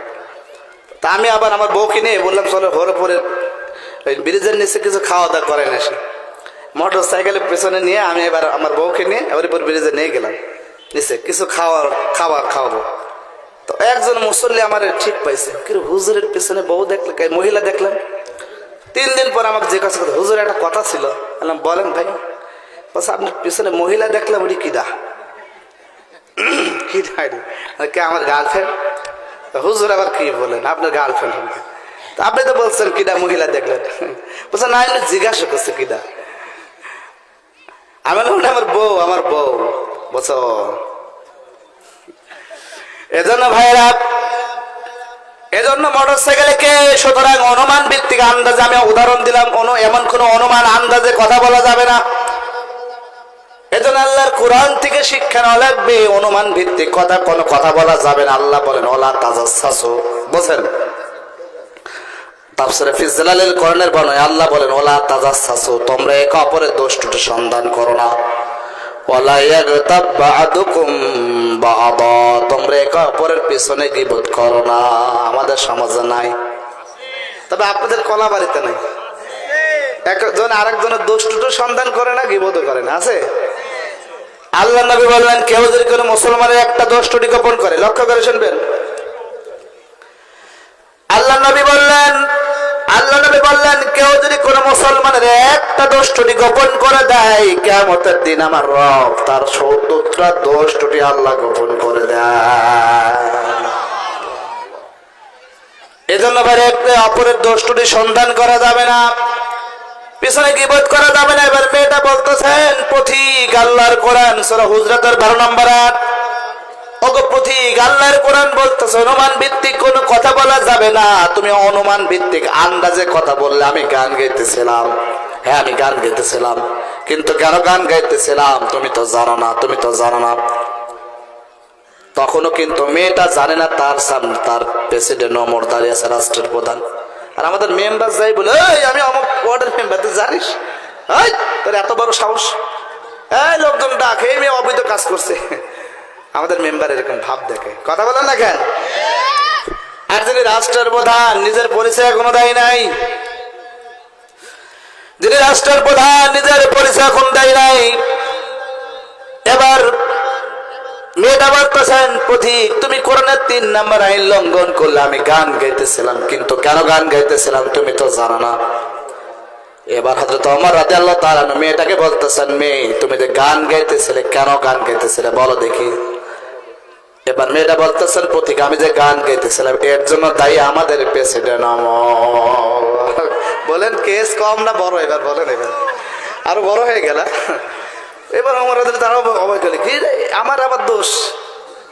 Speaker 1: তা আমি আবার আমার বউকে নিয়ে বললাম চলো হরিপুরের ওই ব্রিজের নিচে কিছু খাওয়া দাওয়া করেন আসি। মোটর সাইকেলের পেছনে নিয়ে আমি এবার আমার বউকে নিয়ে হরিপুর ব্রিজে নিয়ে গেলাম নিচে, কিছু খাবার খাওয়াবো। তো একজন মুসল্লি আমার ঠিক পাইছে, কিন্তু হুজুরের পেছনে বউ দেখলে, মহিলা দেখলাম। 3 দিন পর আমাকে জিজ্ঞাসা করতে, হুজুর একটা কথা ছিল। বললাম বলেন ভাই। বলছে আপনার পিছনে মহিলা দেখলাম, ওটি কিদা? কে? আমার গার্লফ্রেন্ড। হুজুর আবার কি বলেন, আপনার গার্লফ্রেন্ড হবে? আপনি তো বলছেন কিডা মহিলা দেখলেন। বলছে না, এমনি জিজ্ঞাসা করছে কিডা। আমি বললাম আমার বউ। বলছো এজন্য ভাইরা এজন্য মোটরসাইকেলে কে, সুতরাং অনুমান ভিত্তিক আন্দাজে আমি উদাহরণ দিলাম, এমন কোন অনুমান আন্দাজে কথা বলা যাবে না। এজন্য আল্লাহর কোরআন থেকে শিক্ষা নেওয়া লাগবে, অনুমান ভিত্তিক কোনো কথা বলা যাবে না। আল্লাহ বলেন ওলা তাজাসসু, বুঝেন তাফসীরে ফি জিলালিল কোরআনের বর্ণনায় আল্লাহ বলেন ওলা তাজাসসু, তোমরা একে অপরের দোষ ত্রুটি সন্ধান করো না। ওয়ালা ইয়াগতাব বা'দুকুম বা'দা, তোমরা একে অপরের পিছনে গীবত করো না। আমাদের সমাজে নাই, তবে আপনাদের কলাবাড়িতে নাই। একজন আরেকজনের দোষ ত্রুটি সন্ধান করে না, গীবত করে না, আছে? আল্লাহ নবী বললেন কেউ যদি কোনো মুসলমানের একটা দোষ ত্রুটি গোপন করে, লক্ষ্য করে শুনবেন, আল্লাহ নবী বললেন কেউ যদি কোনো মুসলমানের একটা দোষ ত্রুটি গোপন করে দেয়, কিয়ামতের দিন আমার রব তার ৭০টা দোষ ত্রুটি আল্লাহ গোপন করে দেয়। এজন্য ভাই একে অপরের দোষ ত্রুটি সন্ধান করা যাবে না, পিছনে গীবত করা যাবে না। এবার মেয়েটা বলতেছেন পথিক আল্লাহর কোরআন সূরা হুজরাতের 12 নম্বর আয়াত, ওগো পথিক আল্লাহর কোরআন বলতেছে অনুমান ভিত্তিক কোনো কথা বলা যাবে না। তুমি অনুমান ভিত্তিক আন্দাজে কথা বললে, আমি গান গাইতেছিলাম, হ্যাঁ আমি গান গাইতেছিলাম, কিন্তু কেন গান গাইতেছিলাম তুমি তো জানো না, তুমি তো জানো না। তখনও কিন্তু মেয়েটা জানে না তার সামনে তার প্রেসিডেন্ট ওমর দাঁড়িয়ে আছে, রাষ্ট্রের প্রধান। আর আমাদের মেম্বার যাই বলে এই আমি অমুক ওয়ার্ডের মেম্বার, তুই জানিস এই তোর এত বড় সাহস, এই লোকজন ডাক, এই মেয়ে অবৈধ কাজ করছে। আমাদের মেম্বার এরকম ভাব দেখে, কথা বলেন না কেন? আর যিনি রাষ্ট্রের প্রধান নিজের পরিচয় কোনো দেয় নাই, যিনি রাষ্ট্রের প্রধান নিজের পরিচয় এখন দেয় নাই। এবার মেয়েটা বলতেছেন পথিক তুমি কোরআনের ৩ নম্বর আইন লঙ্ঘন করলে, আমি গান গাইতেছিলাম, কিন্তু কেন গান গাইতেছিলাম তুমি তো জানো না। এবার হযরত ওমর রাদিয়াল্লাহু তাআলা মেয়েটাকে বলতেছেন মেয়ে তুমি যে গান গাইতেছিলে, কেন গান গাইতেছিলে বলো দেখি। এবার মেয়েটা বলতেছেন পথিক আমি যে গান গাইতেছিলাম এর জন্য দায়ী আমাদের প্রেসিডেন্ট ওমর। বলেন কেস কম না বড়? এবার বলেন, এবার আরো বড় হয়ে গেল। এবার ওমর তারাও অবাক হলে কি আমার আবার দোষ,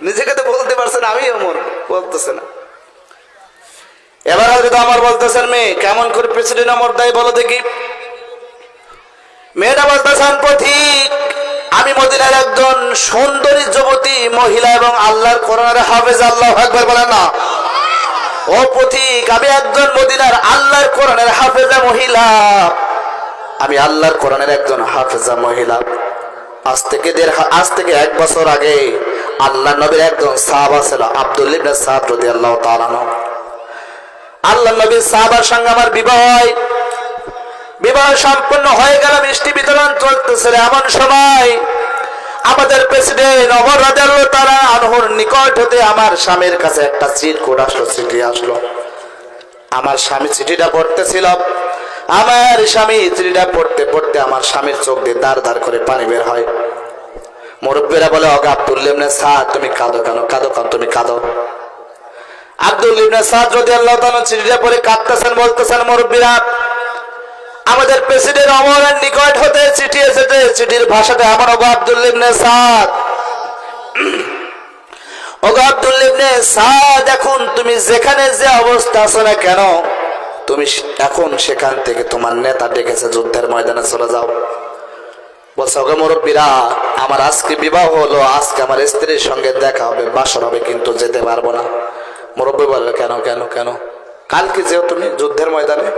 Speaker 1: নিজেকে তো বলতে পারছেন আমি ওমর, বলতেছে না। এবার হযরত ওমর বলতেছেন মেয়ে কেমন করে প্রেসিডেন্ট ওমর দায়ী বলো দেখি। মেয়েটা বলতেছেন পথিক আমি মদিনার একজন সুন্দরী যুবতী মহিলা এবং আল্লাহর কোরআনের হাফেজ, আল্লাহু আকবার বলেন না। ও পথিক আমি একজন মদিনার আল্লাহর কোরআনের হাফেজা মহিলা, আমি আল্লাহর কোরআনের একজন হাফেজা মহিলা। আজ থেকে ১ বছর আগে আল্লাহ নবীর একজন সাহাবা ছিল আব্দুল্লাহ ইবনে সাদ রাদিয়াল্লাহু তাআলা আনহু। আল্লাহ নবীর সাহাবার সঙ্গে আমার বিবাহ হয়, বিবাহ সম্পন্ন হয়ে গেল, মিষ্টি বিতরণ চলতেছিল। এমন সময় আমাদের প্রেসিডেন্ট ওমর রাদিয়াল্লাহু তাআলা আনহুর নিকট হতে আমার স্বামীর কাছে একটা চিরকুট আসলো, চিঠি আসলো। আমার স্বামী চিঠিটা পড়তেছিল, আমার স্বামী চিঠিটা পড়তে পড়তে আমার স্বামীর চোখ দিয়ে দাঁড় দাঁড় করে পানি বের হয়। মুরব্বীরা বলে ওগো আব্দুল্লাহ ইবনে সাদ তুমি কাঁদো কেন, কাঁদো কেন, তুমি কাঁদো। আব্দুল্লাহ ইবনে সাদ রাদিয়াল্লাহু তাআলা চিঠিটা পড়ে কাঁদতেছেন, বলতেছেন মুরব্বীরা আমাদের প্রেসিডেন্ট ওমরের নিকট হতে চিঠি এসেছে, চিঠির ভাষাটা এমন ওগো আব্দুল্লাহ ইবনে সাদ, ওগো আব্দুল্লাহ ইবনে সাদ এখন তুমি যেখানে যে অবস্থা আছো না কেন, তুমি এখন সেখান থেকে তোমার নেতা ডেকেছে যুদ্ধের ময়দানে চলে যাও। বলছে ওগো মুরব্বীরা আমার আজকে বিবাহ হলো, আজকে আমার স্ত্রীর সঙ্গে দেখা হবে, বাসর হবে, কিন্তু যেতে পারবো না। মুরব্বী বললো কেন কেন কেন? কালকে যেও তুমি যুদ্ধের ময়দানে।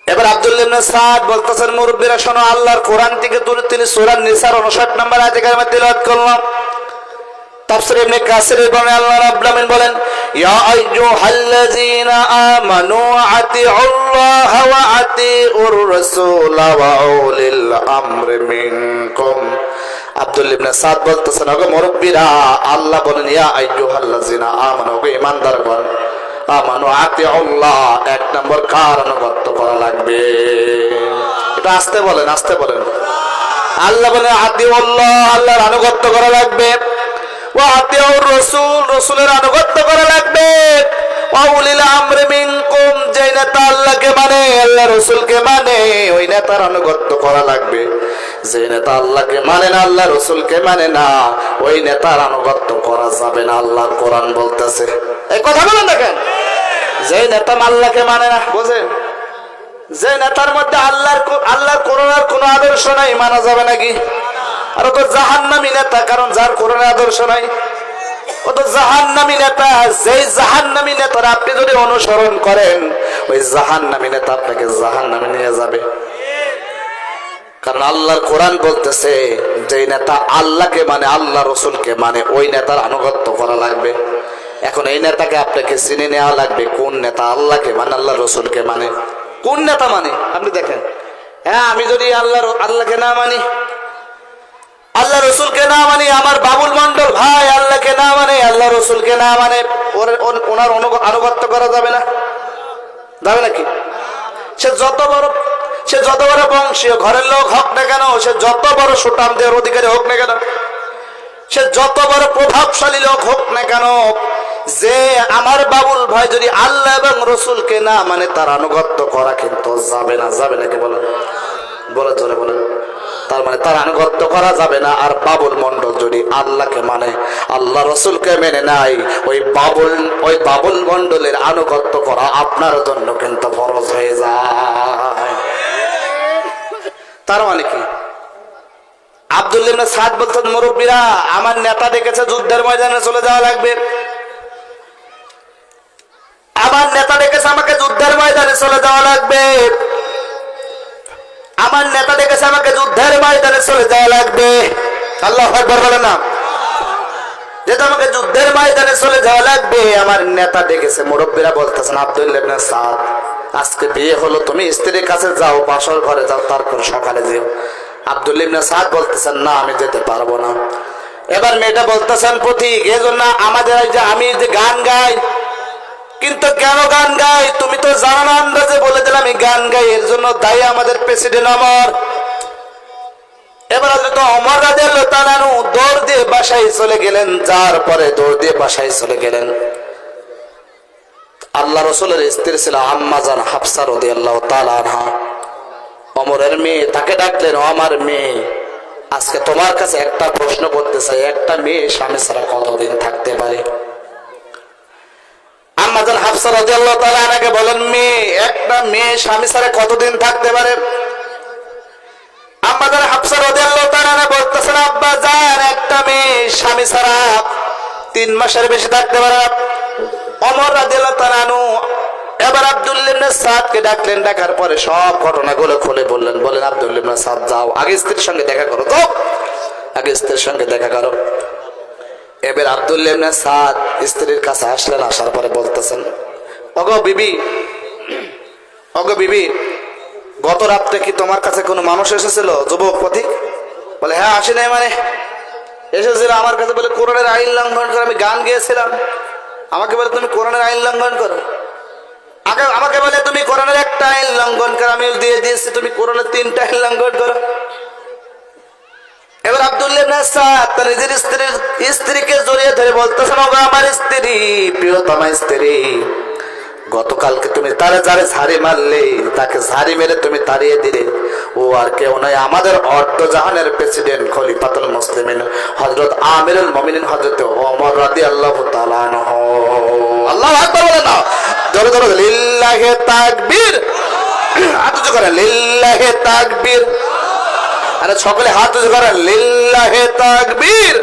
Speaker 1: এবার আব্দুল্লাহ ইবনে সাদ বলতেছেন মুরব্বীরা শোনো, আল্লাহর কোরআন থেকে তিনি সূরা নিসার 59 নম্বর আয়াতে কারিমা তিলাওয়াত করলাম। তাফসীর ইবনে কাসির বলেন আল্লাহ রাব্বুল আলামিন বলেন ইয়া আইয়ুহাল্লাযীনা আমানু আতিউল্লাহ ওয়া আতিউর রাসূল ওয়া উলিল আমরি মিনকুম। আব্দুল্লাহ ইবনে সাদ বলতেছেন ওগো মুরব্বীরা আল্লাহ বলেন ইয়া আইয়ুহাল্লাযীনা আমানু, ওগো ঈমানদারগণ, আমানু আতিউল্লাহ, ১ নম্বর কার আনুগত্য করা লাগবে? এটা আস্তে বলেন, আস্তে বলেন। আল্লাহ বলেন আতিউল্লাহ, আল্লাহর আনুগত্য করা লাগবে, ওয়া আতিউর রাসূল, রাসূলের আনুগত্য করা লাগবে, ওয়া উলিল আমরি মিনকুম, যে নেতা আল্লাহকে মানে, আল্লাহ রসুলকে মানে, ওই নেতার আনুগত্য করা লাগবে। যে নেতা আল্লাহকে মানে না, আল্লাহ রসুলকে মানে না, ওই নেতার আনুগত্য করা যাবে না। আল্লাহর কোরআন বলতেছে, এই কথা বলেন দেখেন, যে নেতা আল্লাহকে মানে না, বোঝেন, যে নেতার মধ্যে আল্লাহর কোরআনের কোনো আদর্শ নাই, মানা যাবে নাকি? আর ও তো জাহান্নামী নেতা, কারণ যার কোরআনের আদর্শ নাই ও তো জাহান্নামী নেতা। যেই জাহান্নামী নেতার আপনি যদি অনুসরণ করেন, ওই জাহান্নামী নেতা আপনাকে জাহান্নামে নিয়ে যাবে। কারণ আল্লাহর কোরআন বলতেছে, যে নেতা আল্লাহকে মানে, আল্লাহ রসুলকে মানে, ওই নেতার আনুগত্য করা লাগবে। এখন এই নেতাকে আপনাকে চিনে নেওয়া লাগবে, কোন নেতা আল্লাহকে মানে, আল্লাহ রসুলকে মানে, কোন নেতা মানে। আপনি দেখেন, হ্যাঁ আমি যদি আল্লাহকে না মানি, আল্লাহ রসুলকে না মানি, আমার বাবুল মন্ডল ভাই আল্লাহকে না মানে, আল্লাহ রসুলকে না মানে, ওনার আনুগত্য করা যাবে না, যাবে নাকি? সে যত বড় বংশীয় ঘরের লোক হোক না কেন, সে যত বড় সুটাম দেওয়ার অধিকারী হোক না কেন, সে যত বড় প্রভাবশালী লোক হোক না কেন, যে আমার বাবুল ভাই যদি আল্লাহ এবং রসুলকে না মানে, তার আনুগত্য করা কিন্তু যাবে না। যাবে নাকি বলেন? বলে জোরে বলেন। তার মানে তার আনুগত্য করা যাবে না। আর বাবুল মন্ডল যদি আল্লাহকে মানে, আল্লাহ রসুলকে মেনে নাই, ওই বাবুল মন্ডলের আনুগত্য করা আপনার জন্য কিন্তু ফরজ হয়ে যায়। তার মানে কি? আব্দুল্লাহ ইবনে সাদ বলতেন, মুরব্বীরা আমার নেতা ডেকেছে যুদ্ধের ময়দানে চলে যাওয়া লাগবে, আমার নেতা ডেকেছে আমাকে যুদ্ধের ময়দানে চলে যাওয়া লাগবে, আমার নেতা ডেকেছে আমাকে যুদ্ধের ময়দানে চলে যাওয়া লাগবে। আল্লাহু আকবার বলেন না? যেটা আমাকে যুদ্ধের ময়দানে চলে যাওয়া লাগবে, আমার নেতা ডেকেছে। মুরব্বীরা বলতেছেন, আব্দুল্লাহ ইবনে সাদ আজকে বিয়ে হলো, তুমি স্ত্রীর কাছে যাও, বাসর ঘরে যাও, তারপর সকালে যেও। আব্দুল্লাহ ইবনে সাদ বলতেছেন, না আমি যেতে পারবো না। এবার মেয়েটা বলতেছেন, পথিক এজন্য আমাদের আমি যে গান গাই, কিন্তু কেন গান গাই তুমি তো জানো না, আন্দাজে বলে দিলাম আমি গান গাই, এর জন্য দায়ী আমাদের প্রেসিডেন্ট অমর। এবার হযরত ওমর রাদিয়াল্লাহু তাআলা দৌড় দিয়ে বাসায় চলে গেলেন, যার পরে দৌড় দিয়ে বাসায় চলে গেলেন। আল্লাহ রাসূলের স্ত্রী ছিল আম্মা জান হাফসা রাদিয়াল্লাহু তাআলা আনহা, ওমরের মেয়ে। তাকে ডাকলেন, ও আমার মেয়ে, আজকে তোমার কাছে একটা প্রশ্ন করতে চাই, একটা মেয়ে স্বামী ছাড়া কতদিন থাকতে পারে? আম্মা জান হাফসা রাদিয়াল্লাহু তাআলা আনহাকে বলেন, মেয়ে, একটা মেয়ে স্বামী ছাড়া কতদিন থাকতে পারে? আম্মা জান হাফসা রাদিয়াল্লাহু তাআলা আনহা বলতেছেন, আব্বা জান একটা মেয়ে স্বামী ছাড়া 3 মাসের বেশি থাকতে পারে না। ওমর রাদিয়াল্লাহু তাআলা আনহু এবার আব্দুল্লাহ ইবনে সাদকে ডাকলেন, ডাকার পরে সব ঘটনাগুলো খুলে বললেন। বলেন, আব্দুল্লাহ ইবনে সাদ যাও, আগে স্ত্রীর সঙ্গে দেখা করো, যাও আগে স্ত্রীর সঙ্গে দেখা করো। এবার আব্দুল্লাহ ইবনে সাদ স্ত্রীর কাছে আসলেন, আসার পরে বলতেছেন, ওগো বিবি, গত রাত্রে কি তোমার কাছে কোনো মানুষ এসেছিল, যুবক পথিক? বলে, হ্যাঁ আসে নাই মানে, এসেছিল আমার কাছে, বলে কোরআনের আইন লঙ্ঘন করে আমি গান গেয়েছিলাম। আমাকে বলে তুমি কোরআনের আইন লঙ্ঘন করো, আমাকে বলে তুমি কোরআনের একটা আইন লঙ্ঘন করো, আমি দিয়ে দিয়েছি তুমি কোরআনের 3টা আইন লঙ্ঘন করো। এবার আব্দুল্লাহ ইবনে সাদ তার নিজের স্ত্রীকে জড়িয়ে ধরে বলতেছেন, ওগো আমার স্ত্রী, প্রিয়তমা স্ত্রী, গতকালকে তুমি তারে যারে ঝাড়ি মারলে, তাকে ঝাড়ি মেরে তুমি তাড়িয়ে দিলে, ও আর কেউ নয়, আমাদের অর্ধ জাহানের প্রেসিডেন্ট খলিফাতুল মুসলিমিন হযরত আমিরুল মুমিনিন হযরত ওমর রাদিয়াল্লাহু তাআলা আনহু। আল্লাহু আকবার বলেন না? জোরে জোরে লিল্লাহি তাকবীর, হাত উঁচু করেন, লিল্লাহি তাকবীর। আরে সকলে হাত উঁচু করেন, লিল্লাহি তাকবীর।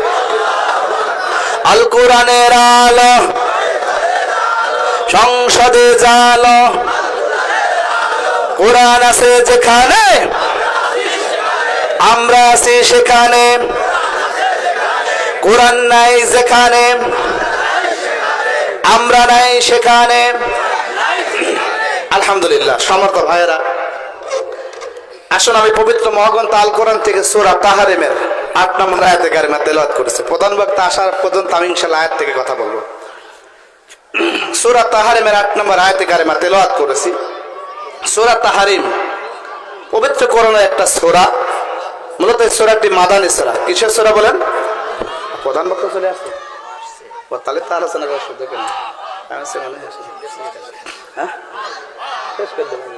Speaker 1: আল কোরআনের আলো সংসদে জালো, কোরআন আছে যেখানে আমরা আছি সেখানে, কোরআন নাই যেখানে আমরা নাই সেখানে। আলহামদুলিল্লাহ। সমর্থ ভাইয়েরা, আসুন আমি পবিত্র মহাগ্রন্থ আল কোরআন থেকে সূরা তাহরিমের 8 নম্বর আয়াতে কারিমা তেলাওয়াত করেছি। প্রধান বক্তা আসার পর্যন্ত আমি ইনশাআল্লাহ আয়াত থেকে কথা বলবো। সূরা তাহরিমের 8 নম্বর আয়াতে কারিমা তেলাওয়াত করেছি। সূরা তাহরিম পবিত্র কোরআনের একটা সূরা, মূলত এই সূরাটি মাদানী সূরা। কিসের সূরা বলেন? প্রধান বক্তা চলে আসছে, তাহলে তো আলোচনা করার সুযোগ নেই। আছে মনে হয়। হ্যাঁ, শেষ করে দেবেন।